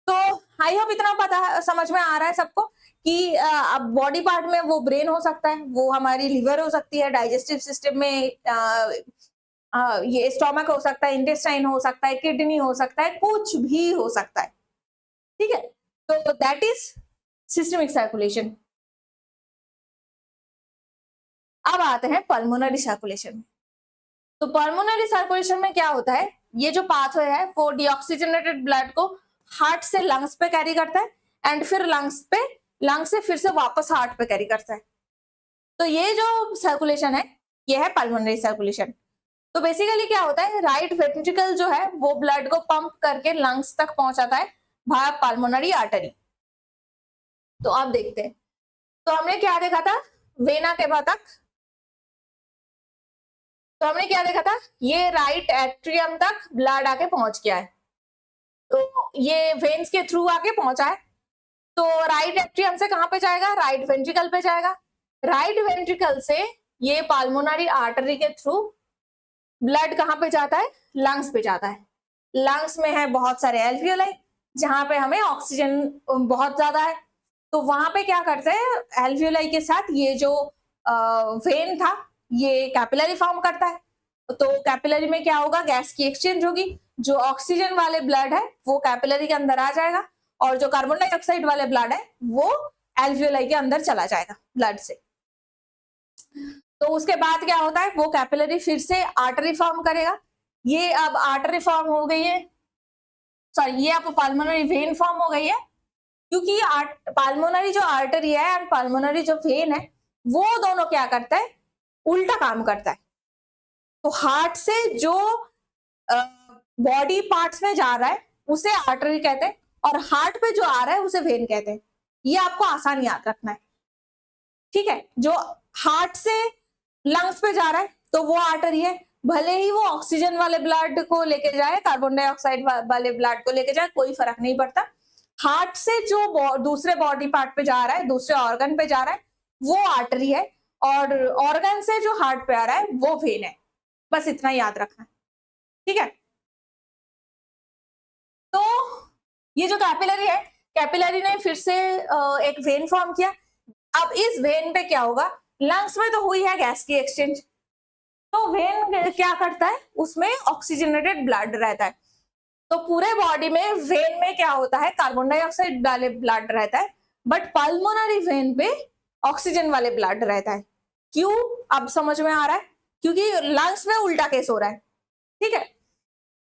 तो आई होप इतना पता समझ में आ रहा है सबको कि अब बॉडी पार्ट में वो ब्रेन हो सकता है, वो हमारी लिवर हो सकती है, डाइजेस्टिव सिस्टम में ये स्टोमक हो सकता है, इंटेस्टाइन हो सकता है, किडनी हो सकता है, कुछ भी हो सकता है। ठीक है, तो दैट इज सिस्टमिक सर्कुलेशन। अब आते हैं पल्मोनरी सर्कुलेशन में। तो पल्मोनरी सर्कुलेशन में क्या होता है? ये जो पाथवे है वो डीऑक्सीजनेटेड ब्लड को हार्ट से लंग्स पे कैरी करता है एंड फिर लंग्स से फिर से वापस हार्ट पे कैरी करता है। तो ये जो सर्कुलेशन है ये है पल्मोनरी सर्कुलेशन। तो बेसिकली क्या होता है? राइट वेंट्रिकल जो है वो ब्लड को पंप करके लंग्स तक पहुंचाता है भाया पल्मोनरी आर्टरी। तो आप देखते हैं, तो हमने क्या देखा था? वेना के बाद तक, तो हमने क्या देखा था? ये राइट एट्रियम तक ब्लड आके पहुंच गया है, तो ये वेन्स के थ्रू आके पहुंचा है। तो राइट एट्रियम से कहां पे जाएगा? राइट वेंट्रिकल पे जाएगा। राइट वेंट्रिकल से ये पाल्मोनरी आर्टरी के थ्रू ब्लड कहां पे जाता है? लंग्स पे जाता है। लंग्स में है बहुत सारे एल्वियोलाई जहां पे हमें ऑक्सीजन बहुत ज्यादा है, तो वहां पे क्या करते हैं? एल्वियोलाई के साथ ये जो वेन था ये कैपिलरी फॉर्म करता है। तो कैपिलरी में क्या होगा? गैस की एक्सचेंज होगी, जो ऑक्सीजन वाले ब्लड है वो कैपिलरी के अंदर आ जाएगा और जो कार्बन डाइऑक्साइड वाले ब्लड है वो एल्वियोलाई के अंदर चला जाएगा ब्लड से। तो उसके बाद क्या होता है? वो कैपिलरी फिर से आर्टरी फॉर्म करेगा। ये अब आर्टरी फॉर्म हो गई है, सॉरी ये अब पल्मोनरी वेन फॉर्म हो गई है, क्योंकि पल्मोनरी जो आर्टरी है और पल्मोनरी जो वेन है वो दोनों क्या करता है? उल्टा काम करता है। तो हार्ट से जो बॉडी पार्ट्स में जा रहा है उसे आर्टरी कहते हैं और हार्ट पे जो आ रहा है उसे वेन कहते हैं। ये आपको आसान याद रखना है। ठीक है, जो हार्ट से लंग्स पे जा रहा है तो वो आर्टरी है, भले ही वो ऑक्सीजन वाले ब्लड को लेके जाए, कार्बन डाइऑक्साइड वाले ब्लड को लेके जाए, कोई फर्क नहीं पड़ता। हार्ट से जो दूसरे बॉडी पार्ट पे जा रहा है, दूसरे ऑर्गन पे जा रहा है, वो आर्टरी है और ऑर्गन से जो हार्ट पे आ रहा है वो वेन है। बस इतना याद रखना। ठीक है, तो ये जो कैपिलरी है, कैपिलरी ने फिर से एक वेन फॉर्म किया। अब इस वेन पे क्या होगा? लंग्स में तो हुई है गैस की एक्सचेंज, तो वेन क्या करता है, उसमें ऑक्सीजनेटेड ब्लड रहता है। तो पूरे बॉडी में वेन में क्या होता है, कार्बन डाइऑक्साइड वाले ब्लड रहता है, बट पल्मोनरी वेन पे ऑक्सीजन वाले ब्लड रहता है। क्यों, अब समझ में आ रहा है, क्योंकि लंग्स में उल्टा केस हो रहा है। ठीक है,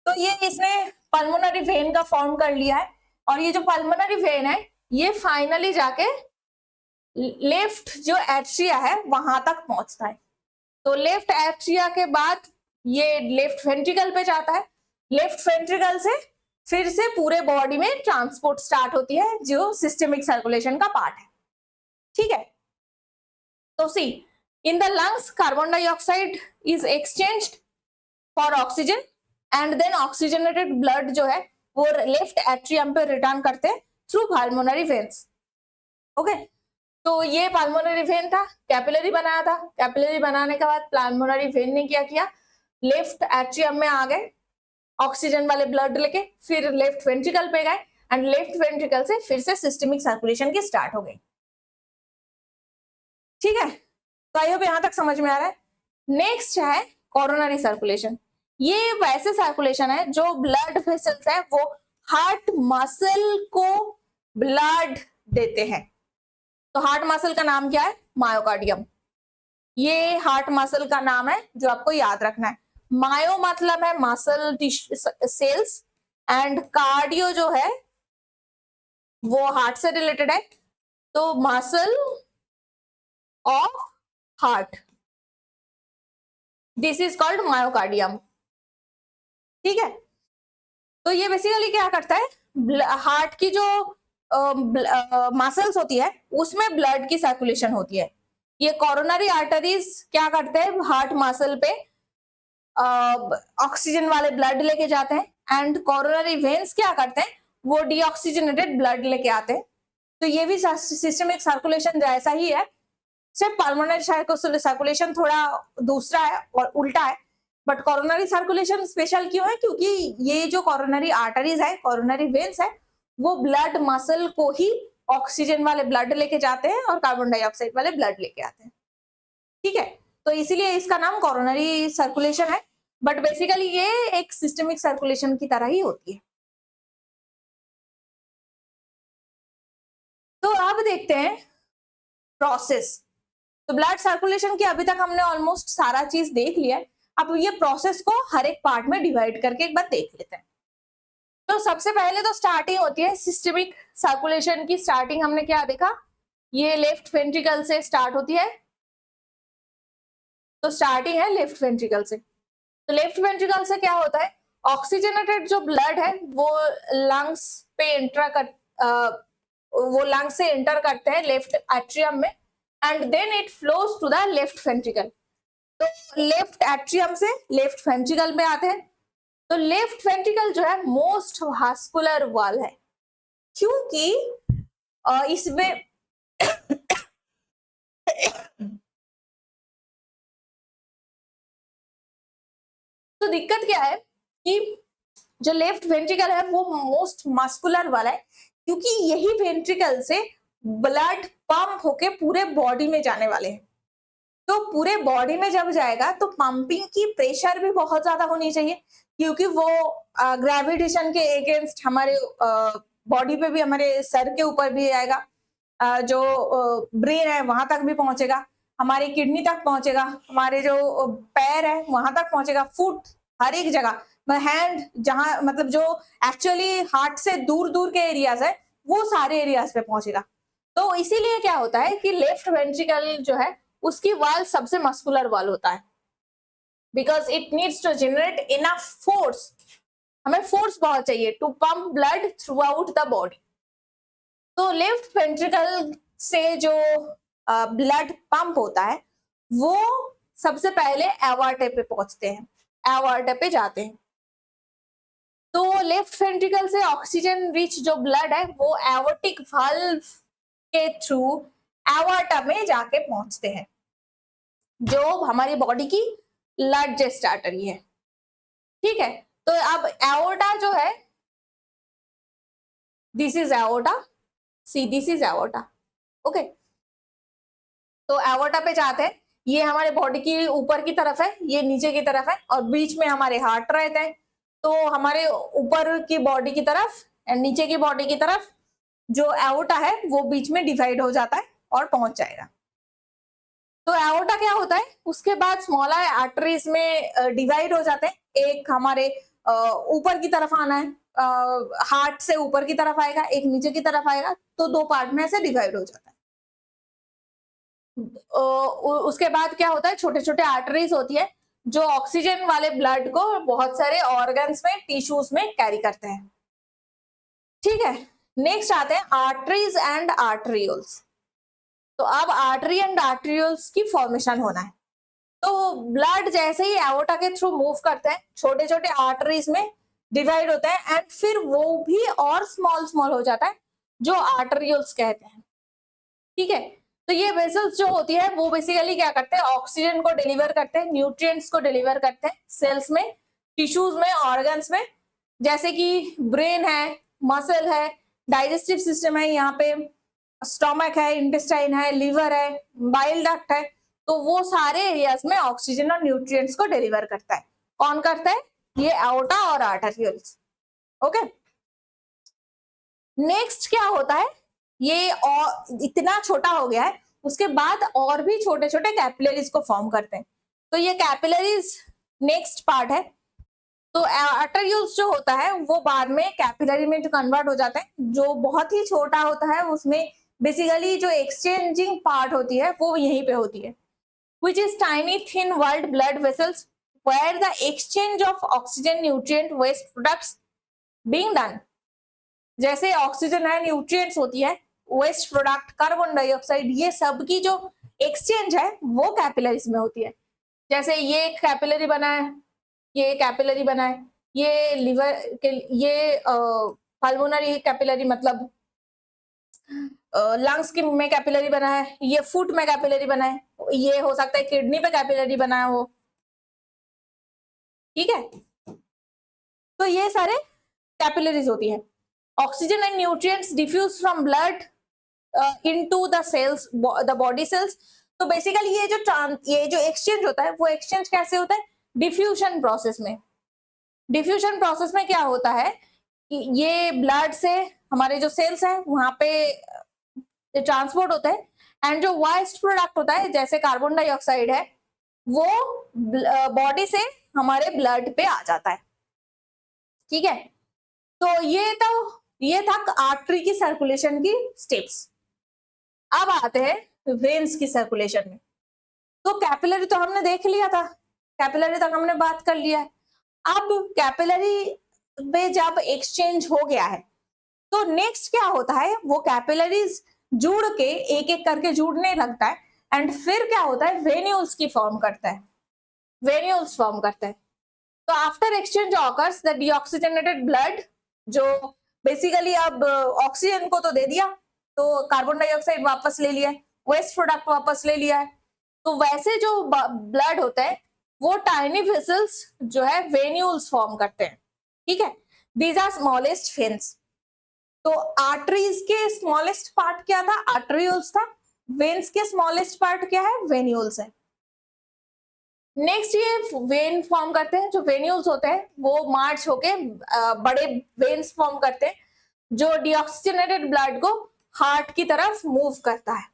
तो ये इसने पल्मोनरी वेन का फॉर्म कर लिया है, और ये जो पल्मोनरी वेन है ये फाइनली जाके लेफ्ट जो एट्रिया है वहां तक पहुंचता है। तो लेफ्ट एट्रिया के बाद ये लेफ्ट वेंट्रिकल पे जाता है, लेफ्ट वेंट्रिकल से फिर से पूरे बॉडी में ट्रांसपोर्ट स्टार्ट होती है, जो सिस्टमिक सर्कुलेशन का पार्ट है। ठीक है, तो see in the lungs carbon dioxide is exchanged for oxygen and then oxygenated blood जो है वो लेफ्ट एट्रियम पे रिटर्न करते हैं थ्रू पल्मोनरी वेन्स। ओके, तो ये पल्मोनरी वेन था, कैपिलरी बनाया था, कैपिलरी बनाने के बाद पल्मोनरी वेन ने क्या किया, लेफ्ट एट्रियम में आ गए ऑक्सीजन वाले ब्लड लेके, फिर लेफ्ट वेंट्रिकल पे गए एंड लेफ्ट वेंट्रिकल से फिर से सिस्टमिक सर्कुलेशन की स्टार्ट हो गई। ठीक है, तो आई होप यहां तक समझ में आ रहा है। नेक्स्ट है कोरोनरी सर्कुलेशन। ये वैसे सर्कुलेशन है जो ब्लड वेसल्स है वो हार्ट मसल को ब्लड देते हैं। तो हार्ट मसल का नाम क्या है, मायोकार्डियम। ये हार्ट मसल का नाम है जो आपको याद रखना है। मायो मतलब है मसल सेल्स, एंड कार्डियो जो है वो हार्ट से रिलेटेड है, तो muscle of heart, this is called myocardium. ठीक है, तो ये बेसिकली क्या करता है, हार्ट की जो मसल्स होती है उसमें ब्लड की सर्कुलेशन होती है। ये कोरोनरी आर्टरीज क्या करते हैं, हार्ट मसल पे ऑक्सीजन वाले ब्लड लेके जाते हैं, एंड कोरोनरी वेन्स क्या करते हैं, वो डीऑक्सीजनेटेड ब्लड लेके आते हैं। तो ये भी सिस्टमिक सर्कुलेशन जैसा ही है, सिर्फ पल्मोनरी सर्कुलेशन थोड़ा दूसरा है और उल्टा है। बट कोरोनरी सर्कुलेशन स्पेशल क्यों है, क्योंकि ये जो कोरोनरी आर्टरीज है, कोरोनरी वेन्स है, वो ब्लड मसल को ही ऑक्सीजन वाले ब्लड लेके जाते हैं और कार्बन डाइऑक्साइड वाले ब्लड लेके आते हैं। ठीक है, तो इसीलिए इसका नाम कोरोनरी सर्कुलेशन है, बट बेसिकली ये एक सिस्टमिक सर्कुलेशन की तरह ही होती है। तो अब देखते हैं प्रोसेस। तो ब्लड सर्कुलेशन की अभी तक हमने ऑलमोस्ट सारा चीज देख लिया है। अब ये प्रोसेस को हर एक पार्ट में डिवाइड करके एक बार देख लेते हैं। तो सबसे पहले तो स्टार्टिंग होती है सिस्टमिक सर्कुलेशन की। स्टार्टिंग हमने क्या देखा, ये लेफ्ट वेंट्रिकल से स्टार्ट होती है। तो स्टार्टिंग है लेफ्ट वेंट्रिकल से। तो लेफ्ट वेंट्रिकल से क्या होता है, ऑक्सीजनेटेड जो ब्लड है वो लंग्स पे वो लंग्स से एंटर करते हैं लेफ्ट एट्रियम में, and then it flows to the left ventricle. तो लेफ्ट एट्रियम से लेफ्ट वेंट्रिकल में आते हैं। तो लेफ्ट वेंट्रिकल जो है मोस्ट वास्कुलर वॉल है, क्योंकि इसमें तो दिक्कत क्या है कि जो लेफ्ट वेंट्रिकल है वो मोस्ट मस्कुलर वाला है, क्योंकि यही वेंट्रिकल से ब्लड पंप होके पूरे बॉडी में जाने वाले हैं। तो पूरे बॉडी में जब जाएगा तो पंपिंग की प्रेशर भी बहुत ज्यादा होनी चाहिए, क्योंकि वो ग्रेविटेशन के अगेंस्ट हमारे बॉडी पे भी, हमारे सर के ऊपर भी आएगा, जो ब्रेन है वहां तक भी पहुंचेगा, हमारी किडनी तक पहुंचेगा, हमारे जो पैर है वहां तक पहुंचेगा, फुट, हर एक जगह, हैंड, जहां मतलब जो एक्चुअली हार्ट से दूर दूर के एरियाज है वो सारे एरियाज पे पहुंचेगा। तो इसीलिए क्या होता है कि लेफ्ट वेंट्रिकल जो है उसकी वाल सबसे मस्कुलर वाल होता है, because it needs to generate enough force. हमें फोर्स बहुत चाहिए to pump blood throughout the body. तो लेफ्ट वेंट्रिकल से जो ब्लड पंप होता है वो सबसे पहले एवार्टे पे पहुंचते हैं, एवार्टे पे जाते हैं। तो लेफ्ट वेंट्रिकल से ऑक्सीजन रिच जो ब्लड है वो एवोटिक वाल्व के थ्रू एवार्टा में जाके पहुंचते हैं, जो हमारी बॉडी की लार्जेस्ट आर्टरी है। ठीक है, तो अब एओर्टा जो है, this is aorta, see this is aorta. Okay, तो एवोर्टा पे जाते हैं, ये हमारे बॉडी की ऊपर की तरफ है, ये नीचे की तरफ है और बीच में हमारे हार्ट रहते हैं। तो हमारे ऊपर की बॉडी की तरफ एंड नीचे की बॉडी की तरफ जो एवोर्टा है वो बीच में डिवाइड हो जाता है और पहुंच जाएगा। तो एवोर्टा क्या होता है, उसके बाद स्मॉलर आर्टरीज में डिवाइड हो जाते हैं। एक हमारे ऊपर की तरफ आना है, हार्ट से ऊपर की तरफ आएगा, एक नीचे की तरफ आएगा, तो दो पार्ट में ऐसे डिवाइड हो जाता है। उसके बाद क्या होता है, छोटे छोटे आर्टरीज होती है जो ऑक्सीजन वाले ब्लड को बहुत सारे ऑर्गन्स में, टिश्यूज में कैरी करते हैं। ठीक है, नेक्स्ट आते हैं आर्टरीज एंड आर्टरियोल्स। तो अब आर्टरी एंड आर्टरियोल्स की फॉर्मेशन होना है। तो ब्लड जैसे ही एवोर्टा के थ्रू मूव करते हैं, छोटे छोटे आर्टरीज में डिवाइड होता है एंड फिर वो भी और स्मॉल स्मॉल हो जाता है जो आर्टरियोल्स कहते हैं। ठीक है, तो ये वेसल्स जो होती है वो बेसिकली क्या करते हैं, ऑक्सीजन को डिलीवर करते हैं, न्यूट्रिएंट्स को डिलीवर करते हैं सेल्स में, टिश्यूज में, ऑर्गन्स में, जैसे कि ब्रेन है, मसल है, डाइजेस्टिव सिस्टम है, यहाँ पे स्टोमक है, इंटेस्टाइन है, लिवर है, बाइल डक्ट है। तो वो सारे एरियाज में ऑक्सीजन और न्यूट्रिएंट्स को डिलीवर करता है। कौन करता है, ये एओर्टा और आर्टरियोल्स। ओके, नेक्स्ट क्या होता है, ये और इतना छोटा हो गया है, उसके बाद और भी छोटे छोटे कैपिलरीज को फॉर्म करते हैं। तो ये कैपिलरीज नेक्स्ट पार्ट है। तो आर्टरियोल्स जो होता है वो बाद में कैपिलरी में जो कन्वर्ट हो जाता है, जो बहुत ही छोटा होता है, उसमें बेसिकली जो एक्सचेंजिंग पार्ट होती है वो यहीं पे होती है, which is tiny thin walled blood vessels where the exchange of oxygen nutrient waste products being done। जैसे ऑक्सीजन है, न्यूट्रिएंट्स होती है, वेस्ट प्रोडक्ट, कार्बन डाइऑक्साइड, ये सब की जो एक्सचेंज है वो कैपिलरीज में होती है। जैसे ये कैपिलरी बना है, ये कैपिलरी बना है, ये लिवर के, ये पल्मोनरी कैपिलरी मतलब लंग्स की में कैपिलरी बना है, ये फुट में कैपिलरी बना है, ये हो सकता है किडनी पे कैपिलरी बनाया हो। ठीक है, तो ये सारे कैपिलरीज होती है। Oxygen and nutrients diffuse from blood into the cells, the body cells. तो बेसिकली ये जो एक्सचेंज होता है वो एक्सचेंज कैसे होता है, डिफ्यूजन प्रोसेस में। डिफ्यूजन प्रोसेस में क्या होता है कि ये ब्लड से हमारे जो सेल्स हैं वहां पे ट्रांसपोर्ट होता है एंड जो वेस्ट प्रोडक्ट होता है जैसे कार्बन डाइऑक्साइड है वो बॉडी से हमारे ब्लड पे आ जाता है। ठीक है, तो ये था आर्टरी की सर्कुलेशन की स्टेप्स। अब आते हैं वेन्स की सर्कुलेशन में। तो कैपिलरी तो हमने देख लिया था, कैपिलरी तक हमने बात कर लिया है। अब कैपिलरी में जब एक्सचेंज हो गया है तो नेक्स्ट क्या होता है, वो कैपिलरीज जुड़ के एक एक करके जुड़ने लगता है एंड फिर क्या होता है, वेन्यूल्स की फॉर्म करता है, वेन्यूल्स फॉर्म करता है। तो after exchange occurs the deoxygenated blood, जो बेसिकली अब ऑक्सीजन को तो दे दिया, तो कार्बन डाइऑक्साइड वापस ले लिया है, वेस्ट प्रोडक्ट वापस ले लिया है, तो वैसे जो ब्लड होता है वो टाइनी वेसल्स जो है वेन्यूल्स फॉर्म करते हैं। ठीक है, दीज आर स्मॉलेस्ट वेन्स। तो आर्टरीज के स्मॉलेस्ट पार्ट क्या था, आर्टरियोल्स था। वेन्स के स्मॉलेस्ट पार्ट क्या है, वेन्यूल्स है। नेक्स्ट ये वेन फॉर्म करते हैं, जो वेन्यूल्स होते हैं वो मार्च होके बड़े वेन्स फॉर्म करते हैं जो डीऑक्सीजनेटेड ब्लड को हार्ट की तरफ मूव करता है।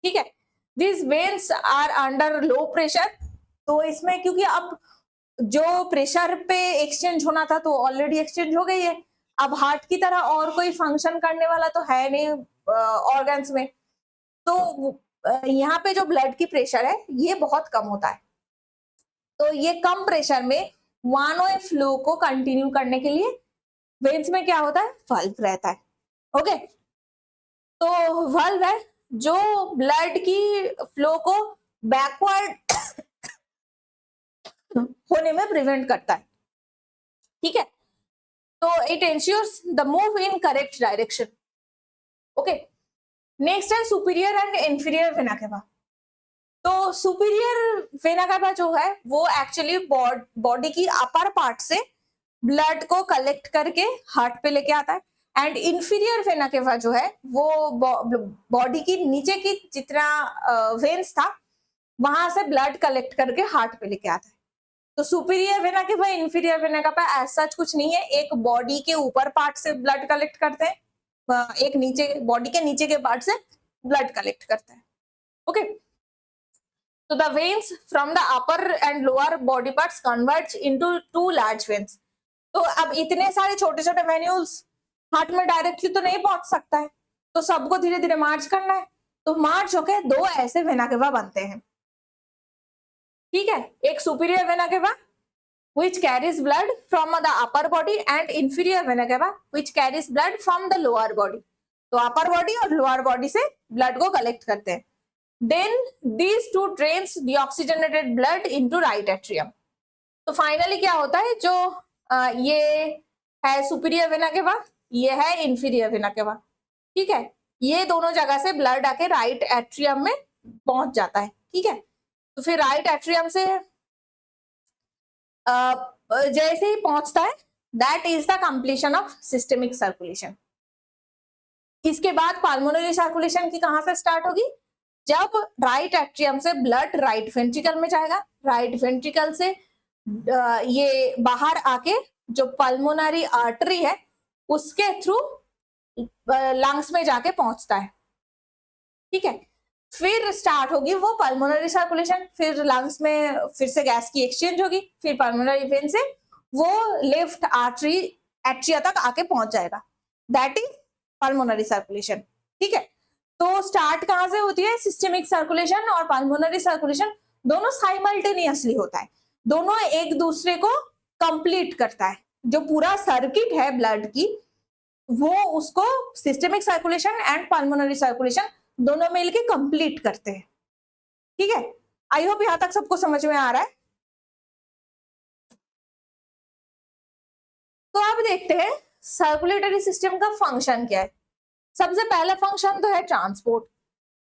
ठीक है, this veins are under low pressure. तो इसमें क्योंकि अब जो प्रेशर पे एक्सचेंज होना था तो ऑलरेडी एक्सचेंज हो गई है, अब हार्ट की तरह और कोई फंक्शन करने वाला तो है नहीं ऑर्गन्स में, तो यहाँ पे जो ब्लड की प्रेशर है ये बहुत कम होता है। तो ये कम प्रेशर में वन वे फ्लो को कंटिन्यू करने के लिए वेन्स में क्या होता है, वाल्व रहता है। ओके, तो वाल्व है जो ब्लड की फ्लो को बैकवर्ड होने में प्रिवेंट करता है। ठीक है, तो it ensures the move in correct direction. Okay, next है superior and inferior vena cava. तो सुपीरियर वेना केवा जो है वो एक्चुअली बॉडी की अपर पार्ट से ब्लड को कलेक्ट करके हार्ट पे लेके आता है, एंड इंफीरियर वेना केवा जो है वो बॉडी की नीचे की जितना वेन्स था वहां से ब्लड कलेक्ट करके हार्ट पे लेके आता है। तो superior vena cava inferior vena केवा ऐसा कुछ नहीं है, एक बॉडी के ऊपर पार्ट से ब्लड कलेक्ट करते हैं, एक नीचे बॉडी के नीचे के पार्ट से ब्लड कलेक्ट करता है। Okay, so the veins from the upper and lower body parts converge into two large veins। तो अब इतने सारे छोटे छोटे वेन्यूल्स हार्ट में डायरेक्टली तो नहीं पहुंच सकता है, तो सबको धीरे धीरे मार्च करना है, तो मार्च होके दो ऐसे वेना केवा बनते हैं। ठीक है, एक superior vena cava which carries blood from the upper body and inferior vena cava which carries blood from the lower body। तो अपर बॉडी और लोअर बॉडी से ब्लड को कलेक्ट करते हैं। Then these two drains deoxygenated blood into right atrium। तो finally क्या होता है, जो ये है सुपीरियर वेना केवा, ये है इंफीरियर वेना केवा। ठीक है, ये दोनों जगह से ब्लड आके राइट एट्रियम में पहुंच जाता है। ठीक है, तो फिर राइट एट्रियम से जैसे ही पहुंचता है, that is the completion of systemic circulation. इसके बाद पाल्मोनरी सर्कुलेशन की कहां से स्टार्ट होगी, जब राइट एट्रियम से ब्लड राइट वेंट्रिकल में जाएगा, राइट वेंट्रिकल से ये बाहर आके जो पल्मोनरी आर्टरी है उसके थ्रू लंग्स में जाके पहुंचता है। ठीक है, फिर स्टार्ट होगी वो पल्मोनरी सर्कुलेशन, फिर लंग्स में फिर से गैस की एक्सचेंज होगी, फिर पल्मोनरी वेन से वो लेफ्ट आर्टरी एट्रिया तक आके पहुंच जाएगा, दैट इज पल्मोनरी सर्कुलेशन। ठीक है, तो स्टार्ट कहां से होती है, सिस्टेमिक सर्कुलेशन और पल्मोनरी सर्कुलेशन दोनों साइमल्टेनियसली होता है, दोनों एक दूसरे को कंप्लीट करता है। जो पूरा सर्किट है ब्लड की वो उसको systemic circulation and pulmonary circulation दोनों मिलके कंप्लीट करते हैं। ठीक है, आई होप यहां तक सबको समझ में आ रहा है। तो अब देखते हैं सर्कुलेटरी सिस्टम का फंक्शन क्या है। सबसे पहला फंक्शन तो है transport,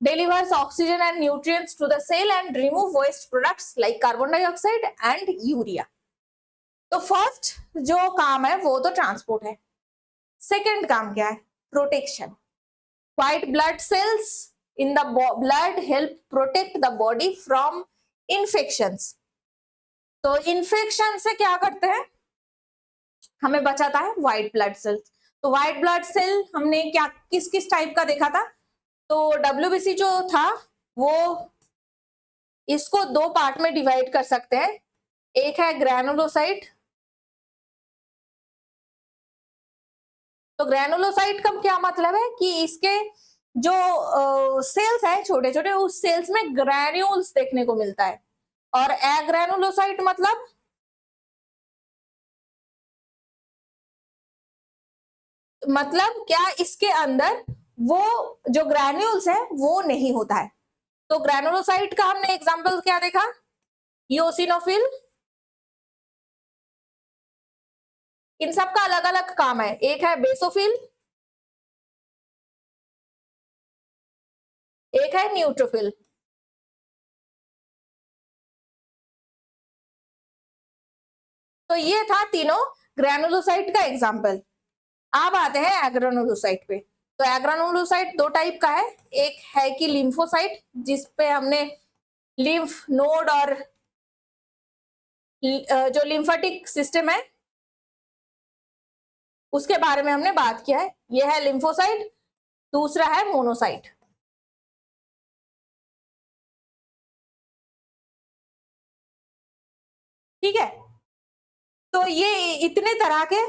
delivers oxygen and nutrients to the cell and remove waste products like carbon dioxide and urea। तो फर्स्ट जो काम है वो तो ट्रांसपोर्ट है। सेकंड काम क्या है, protection. White blood sales in the blood help protect the body from infections. तो इन्फेक्शन से क्या करते हैं, हमें बचाता है व्हाइट ब्लड सेल्स। तो व्हाइट ब्लड सेल हमने क्या किस किस टाइप का देखा था, तो WBC जो था वो इसको दो पार्ट में डिवाइड कर सकते हैं, एक है ग्रैनुलोसाइट। तो ग्रैनुलोसाइट का क्या मतलब है कि इसके जो सेल्स है छोटे छोटे, उस सेल्स में ग्रैन्यूल्स देखने को मिलता है। और एग्रैनुलोसाइट मतलब क्या, इसके अंदर वो जो ग्रैन्यूल्स है वो नहीं होता है। तो ग्रैनुलोसाइट का हमने एग्जांपल क्या देखा, इओसिनोफिल। इन सब का अलग अलग काम है, एक है बेसोफिल, एक है न्यूट्रोफिल। तो ये था तीनों ग्रैनुलोसाइट का एग्जांपल। अब आते हैं एग्रानुलोसाइट पे। तो एग्रानुलोसाइट दो टाइप का है, एक है कि लिम्फोसाइट जिसपे हमने लिम्फ नोड और जो लिम्फेटिक सिस्टम है उसके बारे में हमने बात किया है, यह है लिम्फोसाइट। दूसरा है मोनोसाइट। ठीक है, तो ये इतने तरह के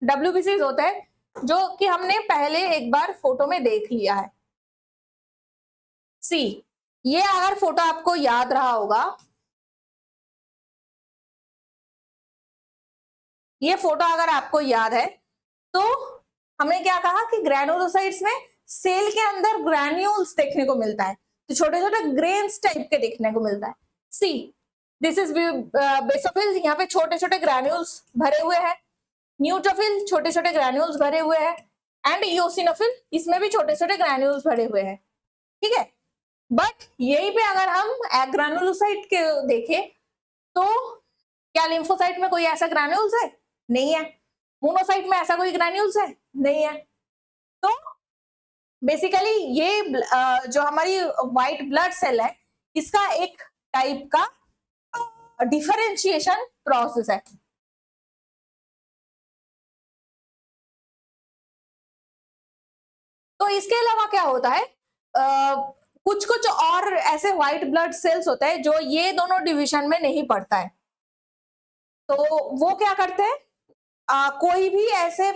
WBCs होते हैं जो कि हमने पहले एक बार फोटो में देख लिया है। सी, ये अगर फोटो आपको याद रहा होगा, ये फोटो अगर आपको याद है तो हमने क्या कहा कि ग्रैनुलोसाइट्स में सेल के अंदर ग्रैन्यूल्स देखने को मिलता है, तो छोटे छोटे ग्रेन्स टाइप के देखने को मिलता है। सी, दिस इज बेसोफिल, यहाँ पे छोटे छोटे ग्रैन्यूल्स भरे हुए हैं। न्यूट्रोफिल, छोटे छोटे ग्रैन्यूल्स भरे हुए हैं। एंड इओसिनोफिल, इसमें भी छोटे छोटे ग्रैन्यूल्स भरे हुए हैं। ठीक है, बट यही पे अगर हम एग्रानुलोसाइट के देखें तो क्या लिम्फोसाइट में कोई ऐसा ग्रैन्यूल्स है, नहीं है। मोनोसाइट में ऐसा कोई ग्रैन्यूल्स है, नहीं है। तो बेसिकली ये जो हमारी व्हाइट ब्लड सेल है, इसका एक टाइप का डिफरेंशिएशन प्रोसेस है। तो इसके अलावा क्या होता है, कुछ कुछ और ऐसे व्हाइट ब्लड सेल्स होते हैं जो ये दोनों डिवीजन में नहीं पड़ता है। तो वो क्या करते हैं, कोई भी ऐसे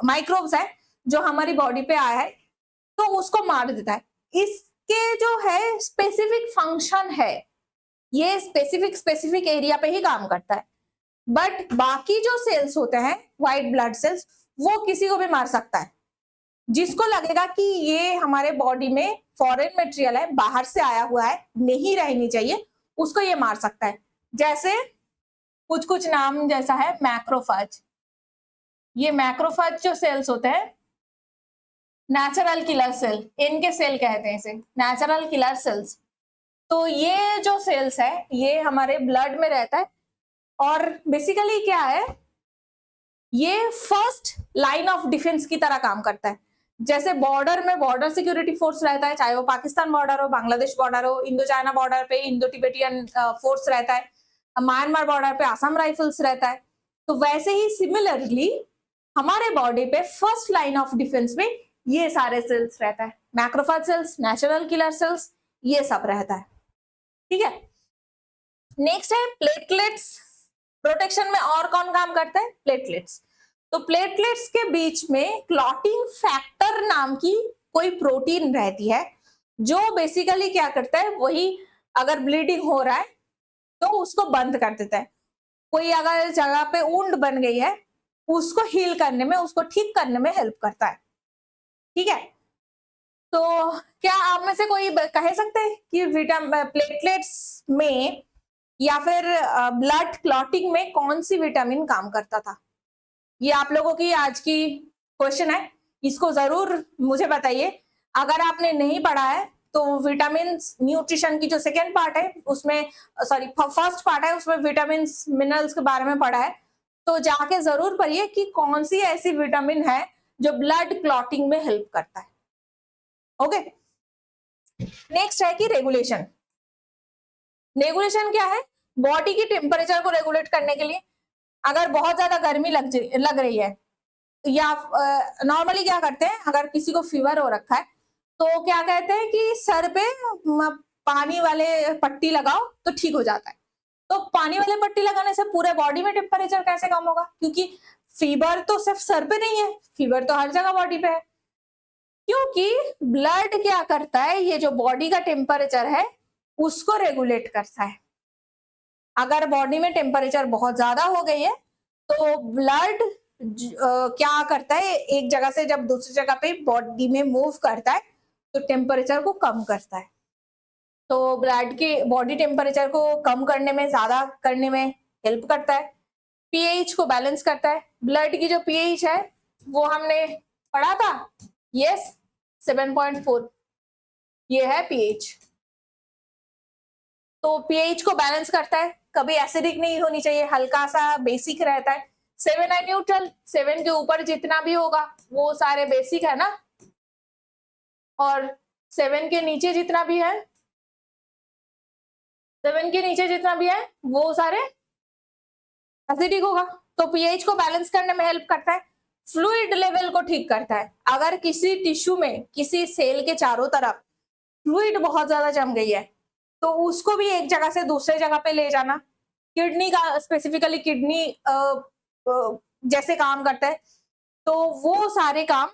माइक्रोब्स है जो हमारी बॉडी पे आया है तो उसको मार देता है। इसके जो है स्पेसिफिक फंक्शन है, ये स्पेसिफिक एरिया पे ही काम करता है। बट बाकी जो सेल्स होते हैं व्हाइट ब्लड सेल्स, वो किसी को भी मार सकता है। जिसको लगेगा कि ये हमारे बॉडी में फॉरेन मटेरियल है, बाहर से आया हुआ है, नहीं रहनी चाहिए, उसको ये मार सकता है। जैसे कुछ कुछ नाम जैसा है मैक्रोफेज। ये मैक्रोफेज जो सेल्स होते हैं, नेचुरल किलर सेल, इनके सेल कहते हैं इसे, नेचुरल किलर सेल्स। तो ये जो सेल्स है ये हमारे ब्लड में रहता है और बेसिकली क्या है, ये फर्स्ट लाइन ऑफ डिफेंस की तरह काम करता है। जैसे बॉर्डर में बॉर्डर सिक्योरिटी फोर्स रहता है, चाहे वो पाकिस्तान बॉर्डर हो, बांग्लादेश बॉर्डर हो, इंडो चाइना बॉर्डर पे इंडो टिबेटियन फोर्स रहता है, म्यांमार बॉर्डर पे आसाम राइफल्स रहता है। तो वैसे ही सिमिलरली हमारे बॉडी पे फर्स्ट लाइन ऑफ डिफेंस में ये सारे सेल्स रहता है, macrophage cells, natural killer cells, ये सब रहता है। ठीक है, नेक्स्ट है प्लेटलेट्स। प्रोटेक्शन में और कौन काम करता है, प्लेटलेट्स। तो प्लेटलेट्स के बीच में क्लॉटिंग फैक्टर नाम की कोई प्रोटीन रहती है जो बेसिकली क्या करता है, वही अगर ब्लीडिंग हो रहा है तो उसको बंद कर देता है। कोई अगर जगह पे वुंड बन गई है उसको हील करने में, उसको ठीक करने में हेल्प करता है। ठीक है, तो क्या आप में से कोई कह सकते हैं कि प्लेटलेट्स में या फिर ब्लड क्लॉटिंग में कौन सी विटामिन काम करता था? ये आप लोगों की आज की क्वेश्चन है, इसको जरूर मुझे बताइए। अगर आपने नहीं पढ़ा है तो विटामिन न्यूट्रिशन की जो सेकेंड पार्ट है उसमें, सॉरी फर्स्ट पार्ट है उसमें विटामिन मिनरल्स के बारे में पढ़ा है, तो जाके जरूर पढ़िए कि कौन सी ऐसी विटामिन है जो ब्लड क्लॉटिंग में हेल्प करता है। ओके, नेक्स्ट है कि रेगुलेशन। रेगुलेशन क्या है, बॉडी की टेम्परेचर को रेगुलेट करने के लिए। अगर बहुत ज्यादा गर्मी लग रही है या नॉर्मली क्या करते हैं, अगर किसी को फीवर हो रखा है तो क्या कहते हैं कि सर पे पानी वाले पट्टी लगाओ तो ठीक हो जाता है। तो पानी वाले पट्टी लगाने से पूरे बॉडी में टेम्परेचर कैसे कम होगा, क्योंकि फीवर तो सिर्फ सर पे नहीं है, फीवर तो हर जगह बॉडी पे है। क्योंकि ब्लड क्या करता है, ये जो बॉडी का टेम्परेचर है उसको रेगुलेट करता है। अगर बॉडी में टेम्परेचर बहुत ज्यादा हो गई है तो ब्लड क्या करता है, एक जगह से जब दूसरी जगह पे बॉडी में मूव करता है तो टेम्परेचर को कम करता है। तो ब्लड के बॉडी टेम्परेचर को कम करने में, ज्यादा करने में हेल्प करता है। पीएच को बैलेंस करता है। ब्लड की जो पीएच है वो हमने पढ़ा था, यस 7.4, ये है पीएच। तो पीएच को बैलेंस करता है, कभी एसिडिक नहीं होनी चाहिए, हल्का सा बेसिक रहता है। 7 है न्यूट्रल, 7 के ऊपर जितना भी होगा वो सारे बेसिक है ना, और 7 के नीचे जितना भी है, 7 के नीचे जितना भी है वो सारे एसिडिक होगा। तो पीएच को बैलेंस करने में हेल्प करता है। फ्लूइड लेवल को ठीक करता है। अगर किसी टिश्यू में, किसी सेल के चारों तरफ फ्लूइड बहुत ज्यादा जम गई है तो उसको भी एक जगह से दूसरे जगह पे ले जाना, किडनी का, स्पेसिफिकली किडनी जैसे काम करता है, तो वो सारे काम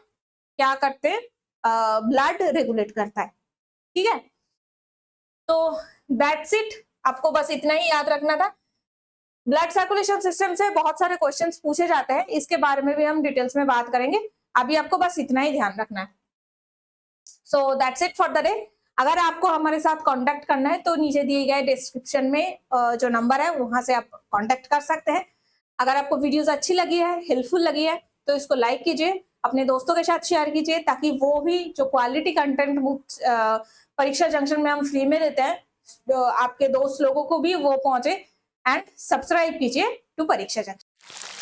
क्या करते हैं, ब्लड रेगुलेट करता है। ठीक है, तो दैट्स इट, आपको बस इतना ही याद रखना था। ब्लड सर्कुलेशन सिस्टम से बहुत सारे क्वेश्चंस पूछे जाते हैं, इसके बारे में भी हम डिटेल्स में बात करेंगे। अभी आपको बस इतना ही ध्यान रखना है। So that's it for the day. अगर आपको हमारे साथ कांटेक्ट करना है तो नीचे दिए गए डिस्क्रिप्शन में जो नंबर है वहां से आप कांटेक्ट कर सकते हैं। अगर आपको वीडियोस अच्छी लगी है, हेल्पफुल लगी है, तो इसको लाइक कीजिए, अपने दोस्तों के साथ शेयर कीजिए, ताकि वो भी जो क्वालिटी कंटेंट परीक्षा जंक्शन में हम फ्री में देते हैं, तो आपके दोस्त लोगों को भी वो पहुंचे। एंड सब्सक्राइब कीजिए टू परीक्षा जंक्शन।